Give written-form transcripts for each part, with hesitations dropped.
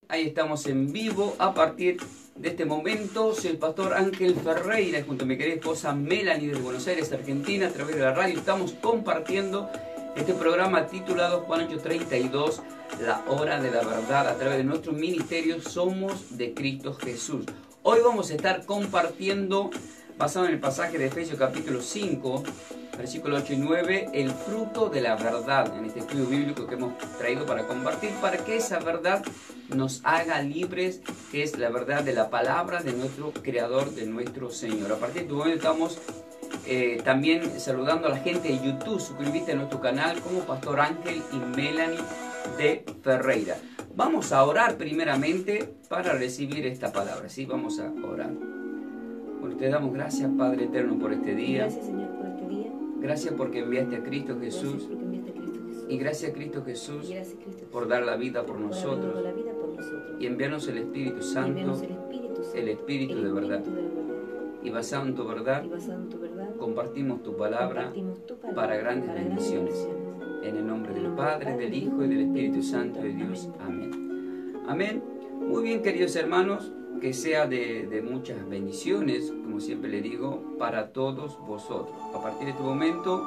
Ahí estamos en vivo a partir de este momento. Soy el pastor Ángel Ferreira, junto a mi querida esposa Melanie de Buenos Aires, Argentina, a través de la radio. Estamos compartiendo este programa titulado Juan 8:32, la hora de la verdad, a través de nuestro ministerio Somos de Cristo Jesús. Hoy vamos a estar compartiendo, basado en el pasaje de Efesios capítulo 5, versículos 8 y 9, el fruto de la verdad, en este estudio bíblico que hemos traído para compartir, para que esa verdad nos haga libres, que es la verdad de la palabra de nuestro Creador, de nuestro Señor. A partir de este momento estamos también saludando a la gente de YouTube. Suscríbete a nuestro canal como Pastor Ángel y Melanie de Ferreira. Vamos a orar primeramente para recibir esta palabra, ¿sí? Vamos a orar. Bueno, te damos gracias, Padre eterno, por este día. Gracias, Señor, por este día. Gracias porque enviaste a Cristo Jesús. Y gracias a Cristo Jesús por dar la vida por nosotros y enviarnos el Espíritu Santo, el Espíritu de verdad. Y basado en tu verdad, compartimos tu palabra para grandes bendiciones. En el nombre del Padre, del Hijo y del Espíritu Santo de Dios. Amén. Amén. Muy bien, queridos hermanos, que sea de muchas bendiciones, como siempre le digo, para todos vosotros. A partir de este momento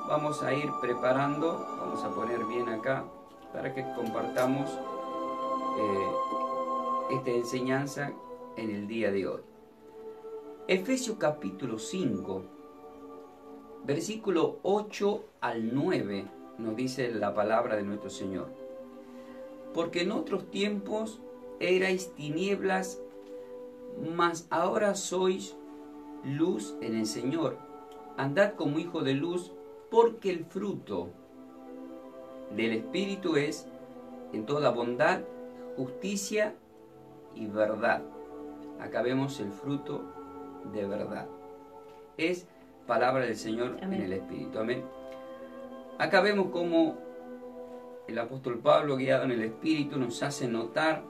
vamos a ir preparando, vamos a poner bien acá para que compartamos esta enseñanza en el día de hoy. Efesios capítulo 5, versículo 8 al 9, nos dice la palabra de nuestro Señor. Porque en otros tiempos erais tinieblas, mas ahora sois luz en el Señor. Andad como hijos de luz, porque el fruto del Espíritu es en toda bondad, justicia y verdad. Acá vemos el fruto de verdad. Es palabra del Señor. Amén. En el Espíritu. Amén. Acá vemos cómo el apóstol Pablo, guiado en el Espíritu, nos hace notar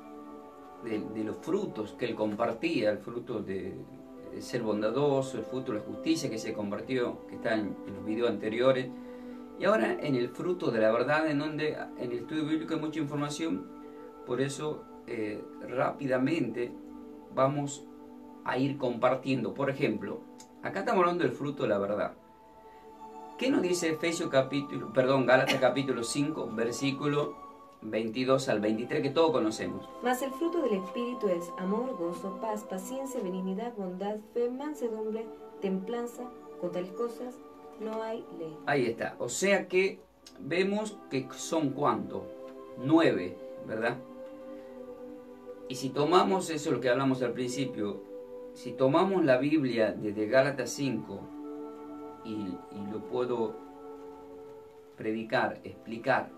de los frutos que él compartía, el fruto de ser bondadoso, el fruto de la justicia que se compartió, que está en los videos anteriores, y ahora en el fruto de la verdad, en donde en el estudio bíblico hay mucha información. Por eso rápidamente vamos a ir compartiendo. Por ejemplo, acá estamos hablando del fruto de la verdad. ¿Qué nos dice Gálatas capítulo 5, versículo 22 al 23, que todos conocemos? Mas el fruto del Espíritu es amor, gozo, paz, paciencia, benignidad, bondad, fe, mansedumbre, templanza. Con tales cosas no hay ley. Ahí está. O sea que vemos que son ¿cuánto? 9, ¿verdad? Y si tomamos eso, lo que hablamos al principio, si tomamos la Biblia desde Gálatas 5 y lo puedo predicar, explicar,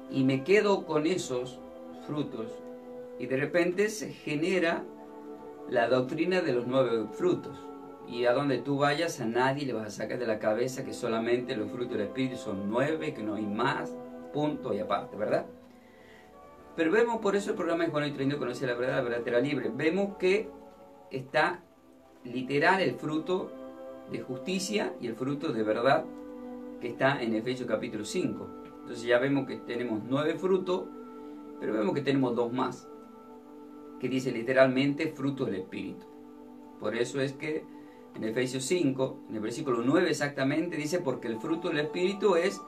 y me quedo con esos frutos, y de repente se genera la doctrina de los 9 frutos. Y a donde tú vayas, a nadie le vas a sacar de la cabeza que solamente los frutos del Espíritu son 9, que no hay más, punto y aparte, ¿verdad? Pero vemos, por eso el programa de Juan 8:32, conocer la verdad te hará libre. Vemos que está literal el fruto de justicia y el fruto de verdad que está en Efesios capítulo 5. Entonces ya vemos que tenemos 9 frutos, pero vemos que tenemos 2 más, que dice literalmente fruto del Espíritu. Por eso es que en Efesios 5, en el versículo 9 exactamente, dice, porque el fruto del Espíritu es,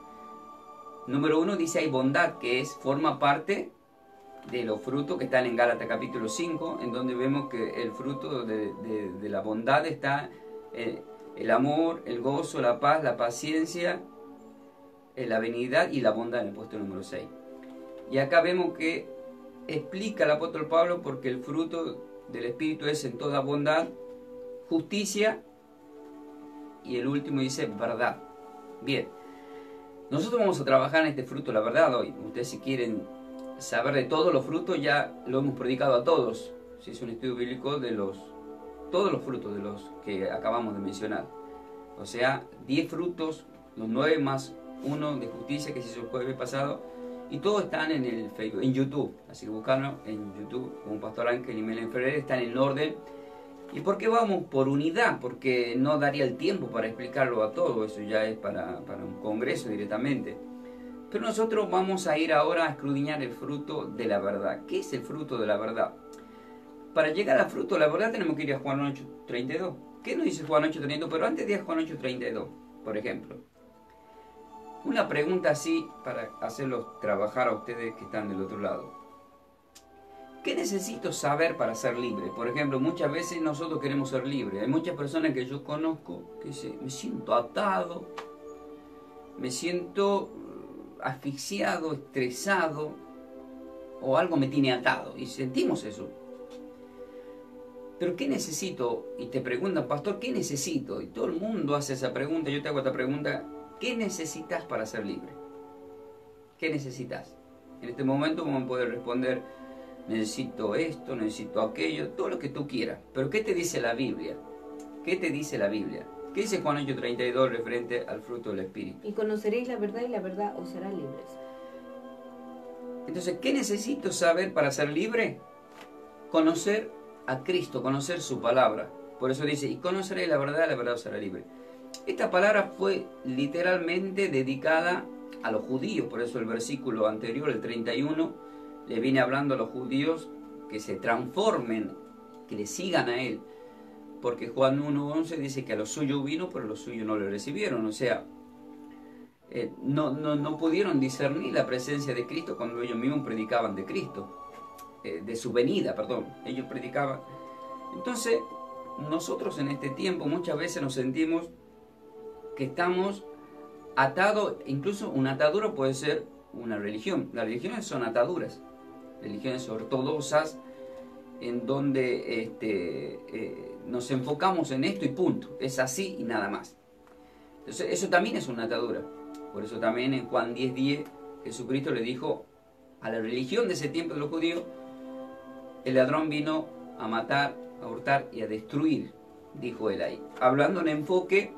número 1, dice hay bondad, que forma parte de los frutos que están en Gálatas capítulo 5, en donde vemos que el fruto de la bondad está el amor, el gozo, la paz, la paciencia, la benignidad y la bondad en el puesto número 6. Y acá vemos que explica el apóstol Pablo porque el fruto del Espíritu es en toda bondad, justicia y el último dice verdad. Bien, nosotros vamos a trabajar en este fruto de la verdad hoy. Ustedes, si quieren saber de todos los frutos, ya lo hemos predicado a todos. Si es un estudio bíblico de todos los frutos de los que acabamos de mencionar. O sea, 10 frutos, los 9 más 1 de justicia que se hizo el jueves pasado, y todos están en el Facebook, en YouTube. Así que buscarlo en YouTube como Pastor Ángel y Melanie Ferreira, están en orden. ¿Y por qué vamos por unidad? Porque no daría el tiempo para explicarlo a todo, eso ya es para un congreso directamente. Pero nosotros vamos a ir ahora a escudriñar el fruto de la verdad. ¿Qué es el fruto de la verdad? Para llegar al fruto de la verdad tenemos que ir a Juan 8:32. ¿Qué nos dice Juan 8:32? Pero antes de ir a Juan 8:32, por ejemplo. Una pregunta así para hacerlos trabajar a ustedes que están del otro lado. ¿Qué necesito saber para ser libre? Por ejemplo, muchas veces nosotros queremos ser libres. Hay muchas personas que yo conozco que dicen, me siento atado, me siento asfixiado, estresado, o algo me tiene atado. Y sentimos eso. ¿Pero qué necesito? Y te preguntan, pastor, ¿qué necesito? Y todo el mundo hace esa pregunta. Yo te hago esta pregunta. ¿Qué necesitas para ser libre? ¿Qué necesitas? En este momento vamos a poder responder, necesito esto, necesito aquello, todo lo que tú quieras. Pero ¿qué te dice la Biblia? ¿Qué te dice la Biblia? ¿Qué dice Juan 8:32 referente al fruto del Espíritu? Y conoceréis la verdad y la verdad os hará libres. Entonces, ¿qué necesito saber para ser libre? Conocer a Cristo, conocer su palabra. Por eso dice, y conoceréis la verdad os hará libre. Esta palabra fue literalmente dedicada a los judíos, por eso el versículo anterior, el 31, le viene hablando a los judíos que se transformen, que le sigan a él, porque Juan 1:11 dice que a los suyos vino, pero los suyos no le recibieron, o sea, no pudieron discernir la presencia de Cristo cuando ellos mismos predicaban de Cristo, de su venida, perdón, ellos predicaban. Entonces, nosotros en este tiempo muchas veces nos sentimos que estamos atados, incluso una atadura puede ser una religión. Las religiones son ataduras, religiones ortodoxas, en donde nos enfocamos en esto y punto, es así y nada más. Entonces eso también es una atadura. Por eso también en Juan 10:10 Jesucristo le dijo a la religión de ese tiempo de los judíos, el ladrón vino a matar, a hurtar y a destruir, dijo él ahí, hablando en enfoque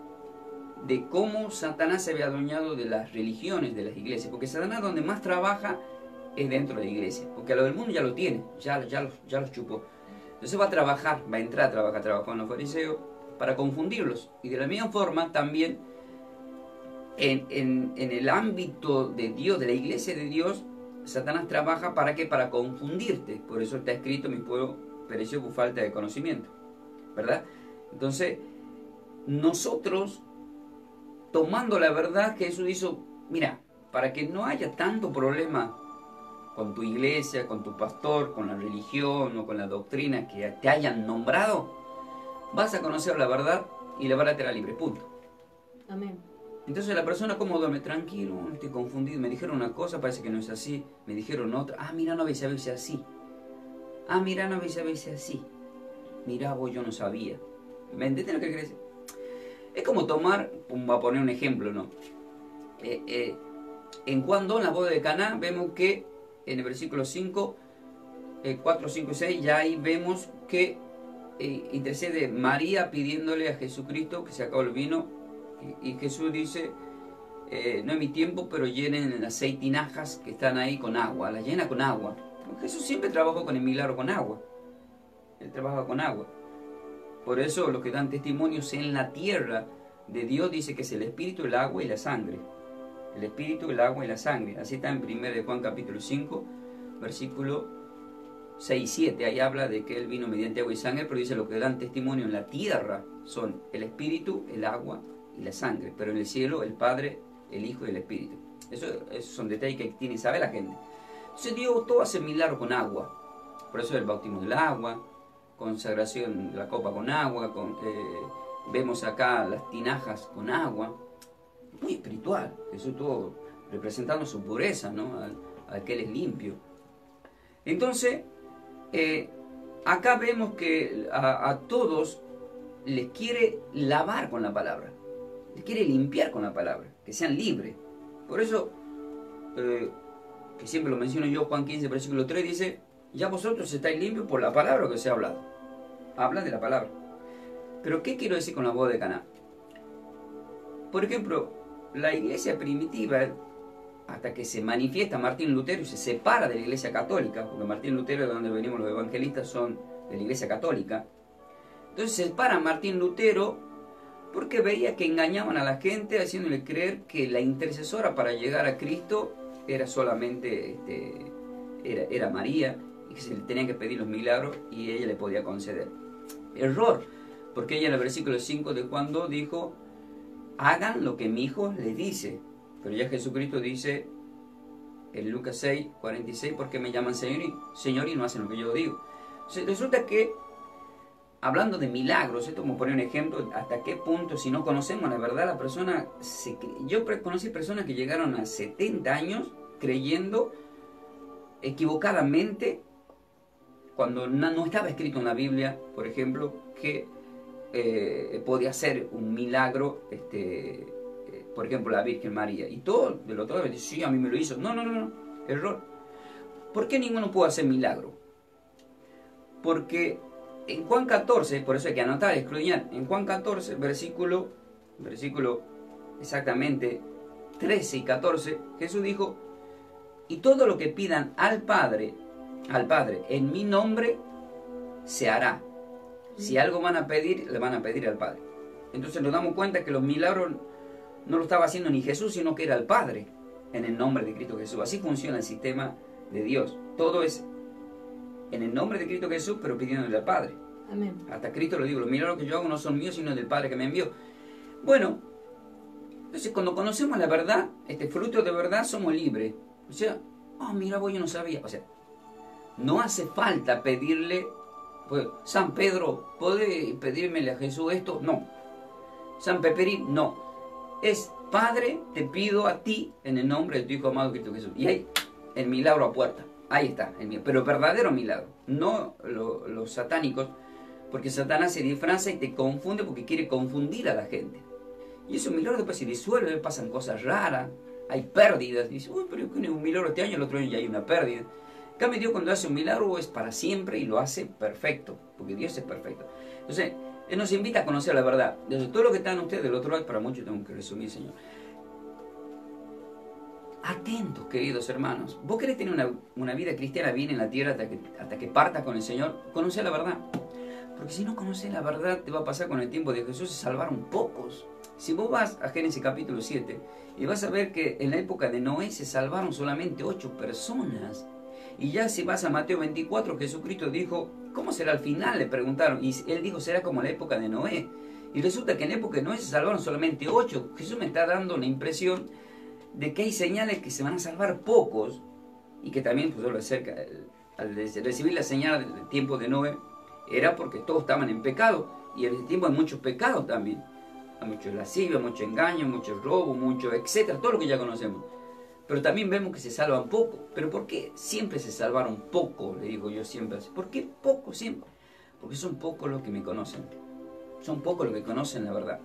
de cómo Satanás se había adueñado de las religiones, de las iglesias, porque Satanás donde más trabaja es dentro de la iglesia, porque a lo del mundo ya lo tiene, ya los chupó. Entonces va a trabajar, va a entrar a trabajar con los fariseos para confundirlos, y de la misma forma también en el ámbito de Dios, de la iglesia de Dios, Satanás trabaja ¿para qué? Para confundirte. Por eso está escrito, mi pueblo pereció por falta de conocimiento, ¿verdad? Entonces nosotros, tomando la verdad que Jesús hizo, mira, para que no haya tanto problema con tu iglesia, con tu pastor, con la religión o con la doctrina que te hayan nombrado, vas a conocer la verdad y la verdad te hará libre, punto. Amén. Entonces la persona, ¿cómo duerme? Tranquilo, no estoy confundido, me dijeron una cosa, parece que no es así, me dijeron otra, mira, no habéis a veces así, mira, no habéis a veces así, mira vos, yo no sabía. ¿Me entiendes lo que quiere decir? Es como tomar, voy a poner un ejemplo, ¿no? En Juan 2, en la boda de Caná, vemos que en el versículo 5, 4, 5 y 6, ya ahí vemos que intercede María pidiéndole a Jesucristo que se acabó el vino, y Jesús dice, no es mi tiempo, pero llenen las 6 tinajas que están ahí con agua, las llena con agua. Jesús siempre trabajó con el milagro con agua, él trabaja con agua. Por eso los que dan testimonios en la tierra de Dios dice que es el espíritu, el agua y la sangre. El espíritu, el agua y la sangre. Así está en 1 de Juan capítulo 5, versículo 6 y 7. Ahí habla de que Él vino mediante agua y sangre, pero dice los que dan testimonio en la tierra son el espíritu, el agua y la sangre. Pero en el cielo el Padre, el Hijo y el Espíritu. Esos son detalles que tiene que saber la gente. Entonces Dios todo hace milagro con agua. Por eso el bautismo del agua, consagración de la copa con agua, vemos acá las tinajas con agua, muy espiritual. Jesús estuvo representando su pureza, ¿no? Al que Él es limpio. Entonces, acá vemos que a todos les quiere lavar con la palabra, les quiere limpiar con la palabra, que sean libres. Por eso, que siempre lo menciono yo, Juan 15, versículo 3, dice, ya vosotros estáis limpios por la palabra que os he hablado. Habla de la palabra. Pero ¿qué quiero decir con la boda de Caná? Por ejemplo, la iglesia primitiva, hasta que se manifiesta Martín Lutero y se separa de la iglesia católica, porque Martín Lutero, de donde venimos los evangelistas, son de la iglesia católica. Entonces se separa Martín Lutero porque veía que engañaban a la gente haciéndole creer que la intercesora para llegar a Cristo era solamente era María, y que se le tenían que pedir los milagros y ella le podía conceder. Error, porque ella en el versículo 5 de Juan 2 dijo, hagan lo que mi hijo les dice. Pero ya Jesucristo dice en Lucas 6, 46, ¿por qué me llaman Señor y no hacen lo que yo digo? Entonces, resulta que, hablando de milagros, esto como poner un ejemplo, hasta qué punto, si no conocemos la verdad, la persona, yo conocí personas que llegaron a 70 años creyendo equivocadamente, cuando no estaba escrito en la Biblia, por ejemplo, que podía ser un milagro, por ejemplo, la Virgen María. Y todo, de lo todo, dice, sí, a mí me lo hizo. No, error. ¿Por qué ninguno puede hacer milagro? Porque en Juan 14, por eso hay que anotar, escudriñar, en Juan 14, versículo exactamente 13 y 14, Jesús dijo, y todo lo que pidan al Padre, en mi nombre, se hará. Si algo van a pedir, le van a pedir al Padre. Entonces nos damos cuenta que los milagros no lo estaba haciendo ni Jesús, sino que era el Padre, en el nombre de Cristo Jesús. Así funciona el sistema de Dios. Todo es en el nombre de Cristo Jesús, pero pidiéndole al Padre. Amén. Hasta Cristo lo digo, los milagros que yo hago no son míos, sino del Padre que me envió. Bueno, entonces cuando conocemos la verdad, este fruto de verdad, somos libres. O sea, mira, vos yo no sabía. O sea, no hace falta pedirle, pues, San Pedro, ¿puede pedírmele a Jesús esto? No. San Peperín, no. Es, Padre, te pido a ti en el nombre de tu Hijo amado Cristo Jesús. Y ahí, el milagro a puerta. Ahí está, pero verdadero milagro. No los satánicos, porque Satanás se disfraza y te confunde porque quiere confundir a la gente. Y esos milagros después se disuelven, pasan cosas raras, hay pérdidas. Dice, uy, pero es que un milagro este año, el otro año ya hay una pérdida. En cambio, Dios cuando hace un milagro es para siempre y lo hace perfecto, porque Dios es perfecto. Entonces, Él nos invita a conocer la verdad. Entonces, todo lo que están ustedes del otro lado, para muchos tengo que resumir, Señor. Atentos, queridos hermanos. ¿Vos querés tener una vida cristiana bien en la tierra hasta que partas con el Señor? Conoce la verdad. Porque si no conoces la verdad, te va a pasar con el tiempo de Jesús, se salvaron pocos. Si vos vas a Génesis capítulo 7, y vas a ver que en la época de Noé se salvaron solamente 8 personas. Y ya si vas a Mateo 24, Jesucristo dijo, ¿cómo será al final? Le preguntaron. Y Él dijo, será como la época de Noé. Y resulta que en la época de Noé se salvaron solamente 8. Jesús me está dando la impresión de que hay señales que se van a salvar pocos. Y que también, pues, lo acerca, al recibir la señal del tiempo de Noé, era porque todos estaban en pecado. Y en ese tiempo hay muchos pecados también. Hay mucho lascivia, mucho engaño, mucho robo, mucho etcétera, todo lo que ya conocemos. Pero también vemos que se salvan poco. ¿Pero por qué siempre se salvaron poco? Le digo yo siempre así. ¿Por qué poco siempre? Porque son pocos los que me conocen. Son pocos los que conocen la verdad.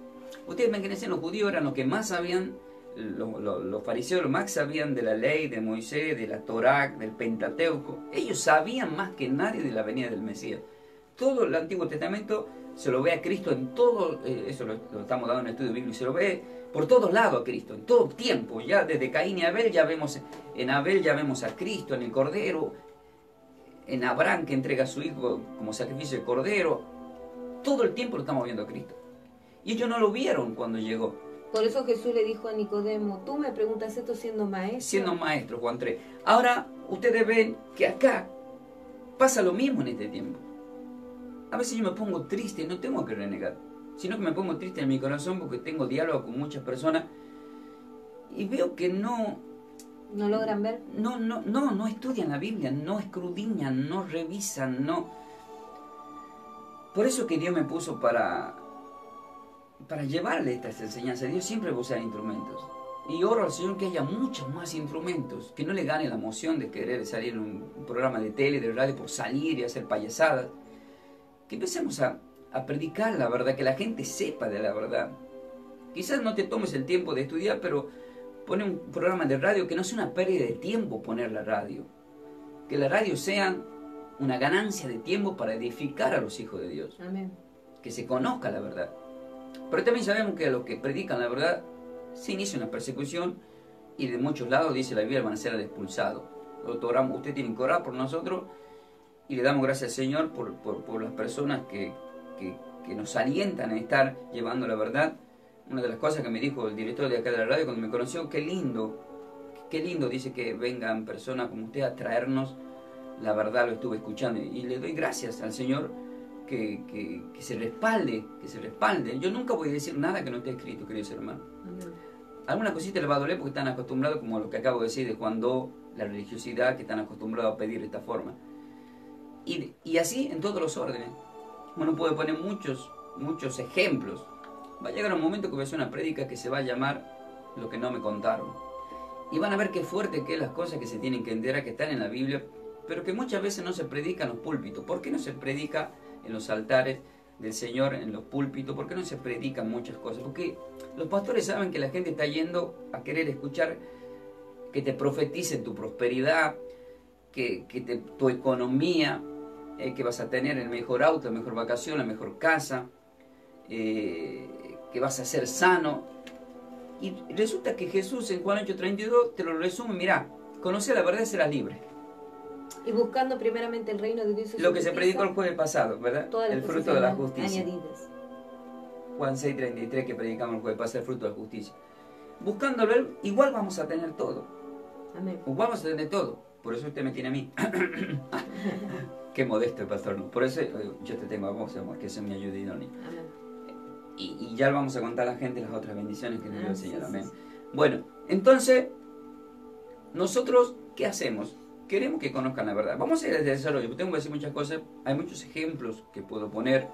Ustedes ven que en ese los judíos eran los que más sabían, los fariseos los más sabían de la ley, de Moisés, de la Torá, del Pentateuco. Ellos sabían más que nadie de la venida del Mesías. Todo el Antiguo Testamento se lo ve a Cristo en todo, eso lo estamos dando en el estudio bíblico, se lo ve por todos lados a Cristo, en todo tiempo. Ya desde Caín y Abel ya vemos, en Abel ya vemos a Cristo, en el Cordero, en Abraham que entrega a su hijo como sacrificio de Cordero. Todo el tiempo lo estamos viendo a Cristo. Y ellos no lo vieron cuando llegó. Por eso Jesús le dijo a Nicodemo, tú me preguntas esto siendo maestro. Siendo maestro, Juan 3. Ahora, ustedes ven que acá pasa lo mismo en este tiempo. A veces yo me pongo triste, no tengo que renegar, sino que me pongo triste en mi corazón porque tengo diálogo con muchas personas y veo que no logran ver. No estudian la Biblia, no escudriñan, no revisan, no. Por eso que Dios me puso para llevarle estas enseñanzas. Dios siempre va a usar instrumentos. Y oro al Señor que haya muchos más instrumentos, que no le gane la emoción de querer salir en un programa de tele, de radio, por salir y hacer payasadas. Que empecemos a predicar la verdad, que la gente sepa de la verdad. Quizás no te tomes el tiempo de estudiar, pero pone un programa de radio que no sea una pérdida de tiempo poner la radio. Que la radio sea una ganancia de tiempo para edificar a los hijos de Dios. Amén. Que se conozca la verdad. Pero también sabemos que a los que predican la verdad se inicia una persecución y de muchos lados, dice la Biblia, van a ser expulsados. Usted tiene que orar por nosotros. Y le damos gracias al Señor por las personas que nos alientan a estar llevando la verdad. Una de las cosas que me dijo el director de acá de la radio cuando me conoció, qué lindo qué lindo, dice, que vengan personas como usted a traernos la verdad, lo estuve escuchando. Y le doy gracias al Señor que se respalde, que se respalde. Yo nunca voy a decir nada que no esté escrito, queridos hermanos. Alguna cosita les va a doler porque están acostumbrados, como lo que acabo de decir de Juan 2, la religiosidad, que están acostumbrados a pedir de esta forma. Y así en todos los órdenes. Uno puede poner muchos ejemplos. Va a llegar un momento que voy a hacer una prédica que se va a llamar Lo que no me contaron. Y van a ver qué fuerte que es las cosas que se tienen que enterar, que están en la Biblia, pero que muchas veces no se predica en los púlpitos. ¿Por qué no se predica en los altares del Señor, en los púlpitos? ¿Por qué no se predican muchas cosas? Porque los pastores saben que la gente está yendo a querer escuchar que te profeticen tu prosperidad, tu economía, que vas a tener el mejor auto, la mejor vacación, la mejor casa, que vas a ser sano. Y resulta que Jesús en Juan 8:32 te lo resume: mira, conocer la verdad y serás libre. Y buscando primeramente el reino de Dios y lo que se predicó el jueves pasado, ¿verdad? El fruto de la justicia. Añadidas. Juan 6:33 que predicamos el jueves pasado, el fruto de la justicia. Buscándolo él, igual vamos a tener todo. Amén. Vamos a tener todo. Por eso usted me tiene a mí. Qué modesto el pastor, ¿no? Por eso yo te tengo a vos, amor, que eso me ayuda idóneo. Amén. Y ya vamos a contar a la gente las otras bendiciones que nos dio el Señor. Amén. Bueno, entonces, nosotros, ¿qué hacemos? Queremos que conozcan la verdad. Vamos a ir desde el desarrollo. Tengo que decir muchas cosas. Hay muchos ejemplos que puedo poner.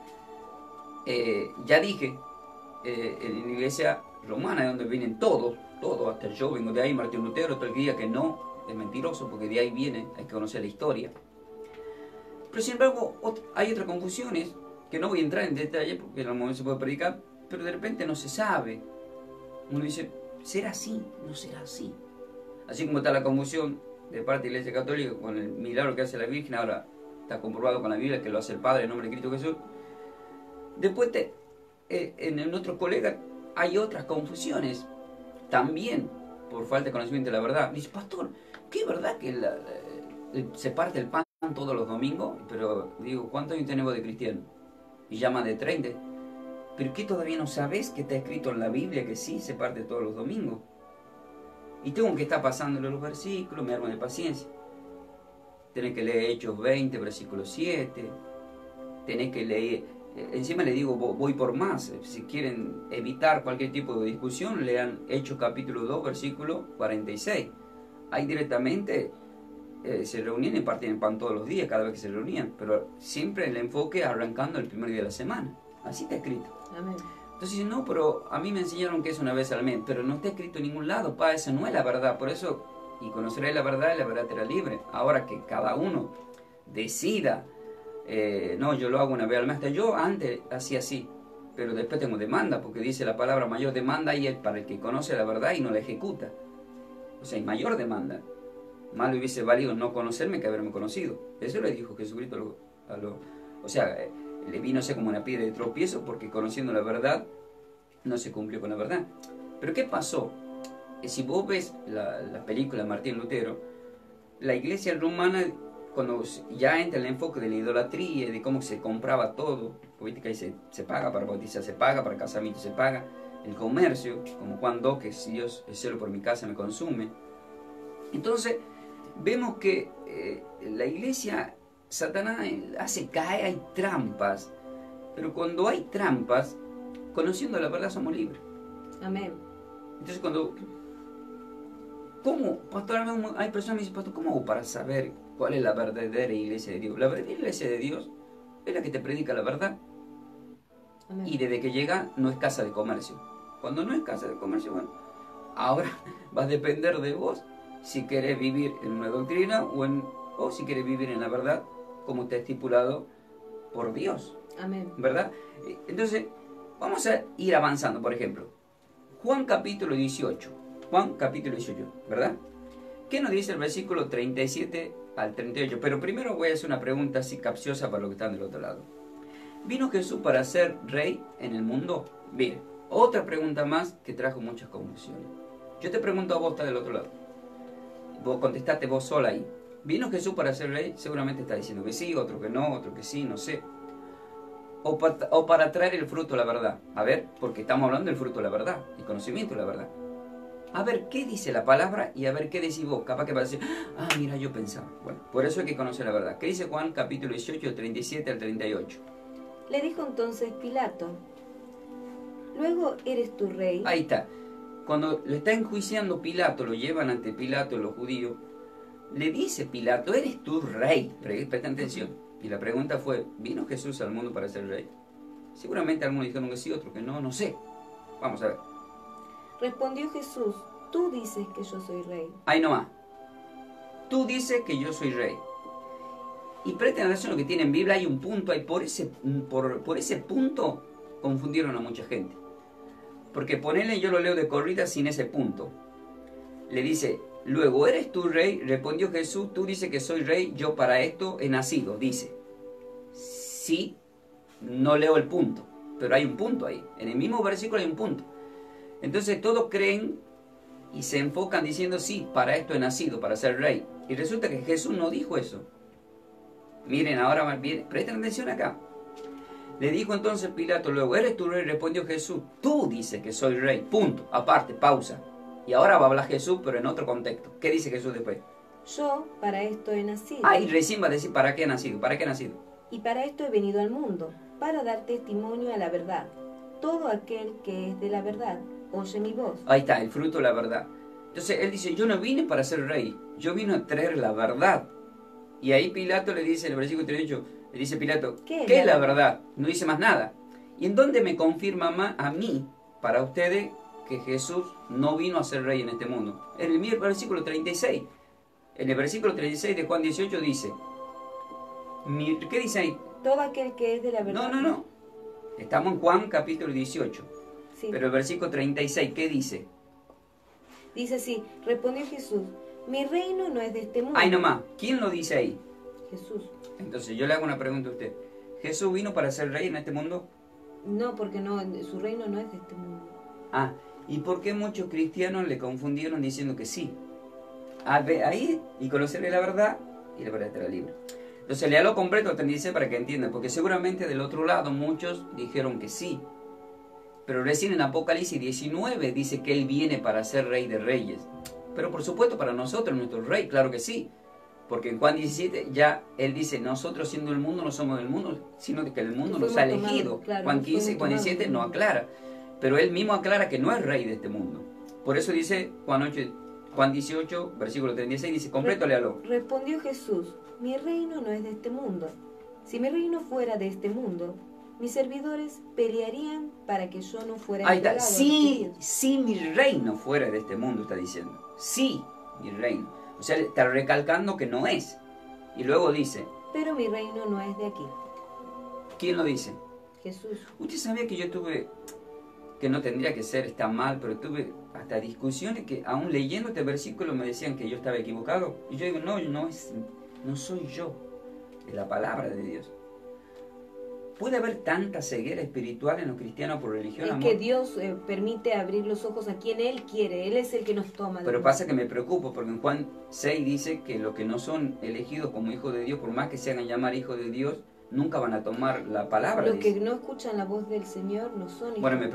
Ya dije, en la iglesia romana, de donde vienen todos, hasta yo vengo de ahí, Martín Lutero, todo el que diga que no, es mentiroso, porque de ahí viene, hay que conocer la historia. Pero sin embargo, hay otras confusiones, que no voy a entrar en detalle, porque en el momento se puede predicar, pero de repente no se sabe. Uno dice, ¿será así? ¿No será así? Así como está la confusión de parte de la Iglesia Católica con el milagro que hace la Virgen, ahora está comprobado con la Biblia que lo hace el Padre en nombre de Cristo Jesús. Después en otros colegas hay otras confusiones, también por falta de conocimiento de la verdad. Dice, pastor, ¿qué verdad que se parte el pan todos los domingos? Pero digo, ¿cuántos años tenemos de cristiano? Y llama de 30. ¿Pero qué todavía no sabes que está escrito en la Biblia que sí se parte todos los domingos? Y tengo que estar pasándole los versículos, me armo de paciencia. Tenés que leer Hechos 20, versículo 7. Tenés que leer, encima le digo, voy por más. Si quieren evitar cualquier tipo de discusión, lean Hechos capítulo 2, versículo 46. Ahí directamente se reunían y partían pan todos los días, cada vez que se reunían. Pero siempre el enfoque arrancando el primer día de la semana. Así está escrito. Amén. Entonces no, pero a mí me enseñaron que es una vez al mes, pero no está escrito en ningún lado, pa, esa no es la verdad. Por eso, y conoceré la verdad y la verdad te hará libre. Ahora que cada uno decida, no, yo lo hago una vez al mes. Hasta yo antes hacía así, pero después tengo demanda, porque dice la palabra mayor demanda y es para el que conoce la verdad y no la ejecuta. O sea, hay mayor demanda. Más le hubiese valido no conocerme que haberme conocido. Eso le dijo Jesucristo o sea, le vino como una piedra de tropiezo porque conociendo la verdad no se cumplió con la verdad. Pero ¿qué pasó? Si vos ves la película de Martín Lutero, la iglesia romana, cuando ya entra el enfoque de la idolatría, de cómo se compraba todo, porque ahí se paga para bautizar, se paga para casamiento, se paga el comercio, como Juan 2, que si Dios es cielo por mi casa me consume. Entonces vemos que la iglesia, Satanás hace caer, hay trampas, pero cuando hay trampas, conociendo la verdad somos libres. Amén. Entonces ¿cómo? Pastor, hay personas que me dicen, pastor, ¿cómo hago para saber cuál es la verdadera iglesia de Dios? La verdadera iglesia de Dios es la que te predica la verdad. Amén. Y desde que llega no es casa de comercio. Cuando no es casa de comercio, bueno, ahora va a depender de vos si querés vivir en una doctrina o si querés vivir en la verdad como está estipulado por Dios. Amén. ¿Verdad? Entonces, vamos a ir avanzando. Por ejemplo, Juan capítulo 18. Juan capítulo 18, ¿verdad? ¿Qué nos dice el versículo 37 al 38? Pero primero voy a hacer una pregunta así capciosa para los que están del otro lado. ¿Vino Jesús para ser rey en el mundo? Bien, otra pregunta más que trajo muchas confusiones. Yo te pregunto a vos, está del otro lado. Vos contestaste vos sola ahí. ¿Vino Jesús para ser rey? Seguramente está diciendo que sí, otro que no, otro que sí, no sé. O para traer el fruto de la verdad. A ver, porque estamos hablando del fruto de la verdad, el conocimiento de la verdad. a ver qué dice la palabra y a ver qué decís vos. Capaz que va a decir, ah, mira, yo pensaba. Bueno, por eso hay que conocer la verdad. ¿Qué dice Juan capítulo 18, 37 al 38? Le dijo entonces Pilato, ¿luego eres tu rey? Ahí está. Cuando lo está enjuiciando Pilato, lo llevan ante Pilato los judíos, le dice Pilato, ¿eres tu rey? Presta atención. Y la pregunta fue, ¿vino Jesús al mundo para ser rey? Seguramente algunos dijeron que sí, otros que no, no sé. Vamos a ver. Respondió Jesús, tú dices que yo soy rey. Ahí nomás. Tú dices que yo soy rey. Y presten atención a lo que tiene en Biblia, hay un punto, hay por ese punto confundieron a mucha gente. Porque ponele, yo lo leo de corrida sin ese punto. Le dice, luego, ¿eres tú rey? Respondió Jesús, tú dices que soy rey, yo para esto he nacido, dice. Sí, no leo el punto, pero hay un punto ahí. En el mismo versículo hay un punto. Entonces todos creen y se enfocan diciendo, sí, para esto he nacido, para ser rey. Y resulta que Jesús no dijo eso. Miren, ahora bien, presten atención acá. Le dijo entonces Pilato luego, ¿eres tu rey? Respondió Jesús, tú dices que soy rey, punto, aparte, pausa. Y ahora va a hablar Jesús, pero en otro contexto. ¿Qué dice Jesús después? Yo para esto he nacido. Ah, y recién va a decir, ¿para qué he nacido? ¿Para qué he nacido? Y para esto he venido al mundo, para dar testimonio a la verdad. Todo aquel que es de la verdad, oye mi voz. Ahí está, el fruto de la verdad. Entonces él dice, yo no vine para ser rey, yo vine a traer la verdad. Y ahí Pilato le dice, en el versículo 38, le dice Pilato, ¿qué es la verdad? No dice más nada. ¿Y en dónde me confirma más a mí, para ustedes, que Jesús no vino a ser rey en este mundo? En el versículo 36. En el versículo 36 de Juan 18 dice, ¿qué dice ahí? Todo aquel que es de la verdad. No. Estamos en Juan capítulo 18. Sí. Pero el versículo 36, ¿qué dice? Dice así, respondió Jesús, mi reino no es de este mundo. Ahí nomás, ¿quién lo dice ahí? Jesús. Entonces yo le hago una pregunta a usted. ¿Jesús vino para ser rey en este mundo? No, porque no, su reino no es de este mundo. Ah, ¿y por qué muchos cristianos le confundieron diciendo que sí? Ah, ve ahí y conocerle la verdad y la verdad estará libre. Entonces léalo completo, te dice para que entiendan, porque seguramente del otro lado muchos dijeron que sí. Pero recién en Apocalipsis 19 dice que Él viene para ser Rey de Reyes. Pero por supuesto para nosotros, nuestro Rey, claro que sí. Porque en Juan 17 ya Él dice, nosotros siendo el mundo no somos del mundo, sino que el mundo nos ha elegido. Claro, Juan 15 y Juan 17 no aclara. Pero Él mismo aclara que no es Rey de este mundo. Por eso dice Juan 18, versículo 36, dice, completo, léalo. Respondió Jesús, mi reino no es de este mundo. Si mi reino fuera de este mundo, mis servidores pelearían para que yo no fuera Ahí está, entregado a los sí, judíos. si mi reino fuera de este mundo, está diciendo. Sí, mi reino. O sea, está recalcando que no es. Y luego dice, Pero mi reino no es de aquí. ¿quién lo dice? Jesús. Usted sabía que yo tuve, que no tendría que ser, está mal, pero tuve hasta discusiones que aún leyendo este versículo me decían que yo estaba equivocado. Y yo digo, no soy yo, es la palabra de Dios. ¿Puede haber tanta ceguera espiritual en los cristianos por religión, Es amor? que Dios permite abrir los ojos a quien Él quiere. Él es el que nos toma. Pero pasa que me preocupo porque en Juan 6 dice que los que no son elegidos como hijos de Dios, por más que se hagan llamar hijos de Dios, nunca van a tomar la palabra. Los dice. que no escuchan la voz del Señor no son hijos. Bueno, me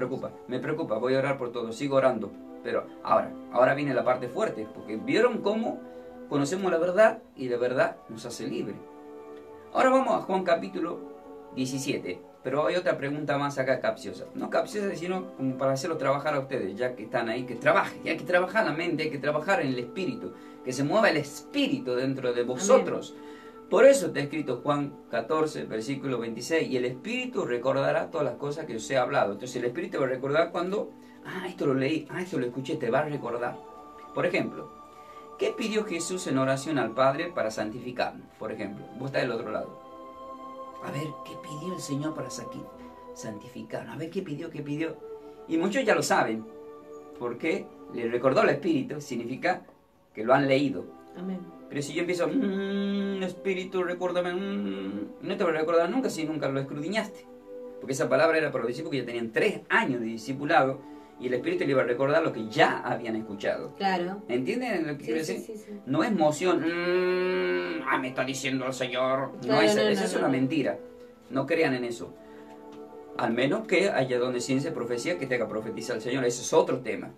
preocupa, voy a orar por todo, sigo orando. Pero ahora viene la parte fuerte, porque vieron cómo conocemos la verdad y la verdad nos hace libre. Ahora vamos a Juan capítulo 17, pero hay otra pregunta más acá capciosa. No capciosa, sino como para hacerlos trabajar a ustedes, ya que están ahí, que trabajen. Y hay que trabajar la mente, hay que trabajar en el espíritu, que se mueva el espíritu dentro de vosotros. Amén. Por eso está escrito Juan 14, versículo 26, y el espíritu recordará todas las cosas que os he hablado. Entonces el espíritu va a recordar cuando, esto lo leí, esto lo escuché, te va a recordar. Por ejemplo, ¿qué pidió Jesús en oración al Padre para santificarnos? Por ejemplo, vos estás del otro lado. A ver, ¿qué pidió el Señor para santificarnos? A ver, ¿qué pidió? Y muchos ya lo saben, porque le recordó el Espíritu, significa que lo han leído. Amén. Pero si yo empiezo, Espíritu, recuérdame, no te va a recordar nunca si nunca lo escudriñaste. Porque esa palabra era para los discípulos que ya tenían 3 años de discipulado, y el Espíritu le iba a recordar lo que ya habían escuchado. Claro. ¿Entienden lo que quiero decir? Sí. No es moción, me está diciendo el Señor. Claro, Esa es una mentira. No crean en eso. Al menos que haya donde ciencia profecía que te haga profetizar el Señor. Ese es otro tema.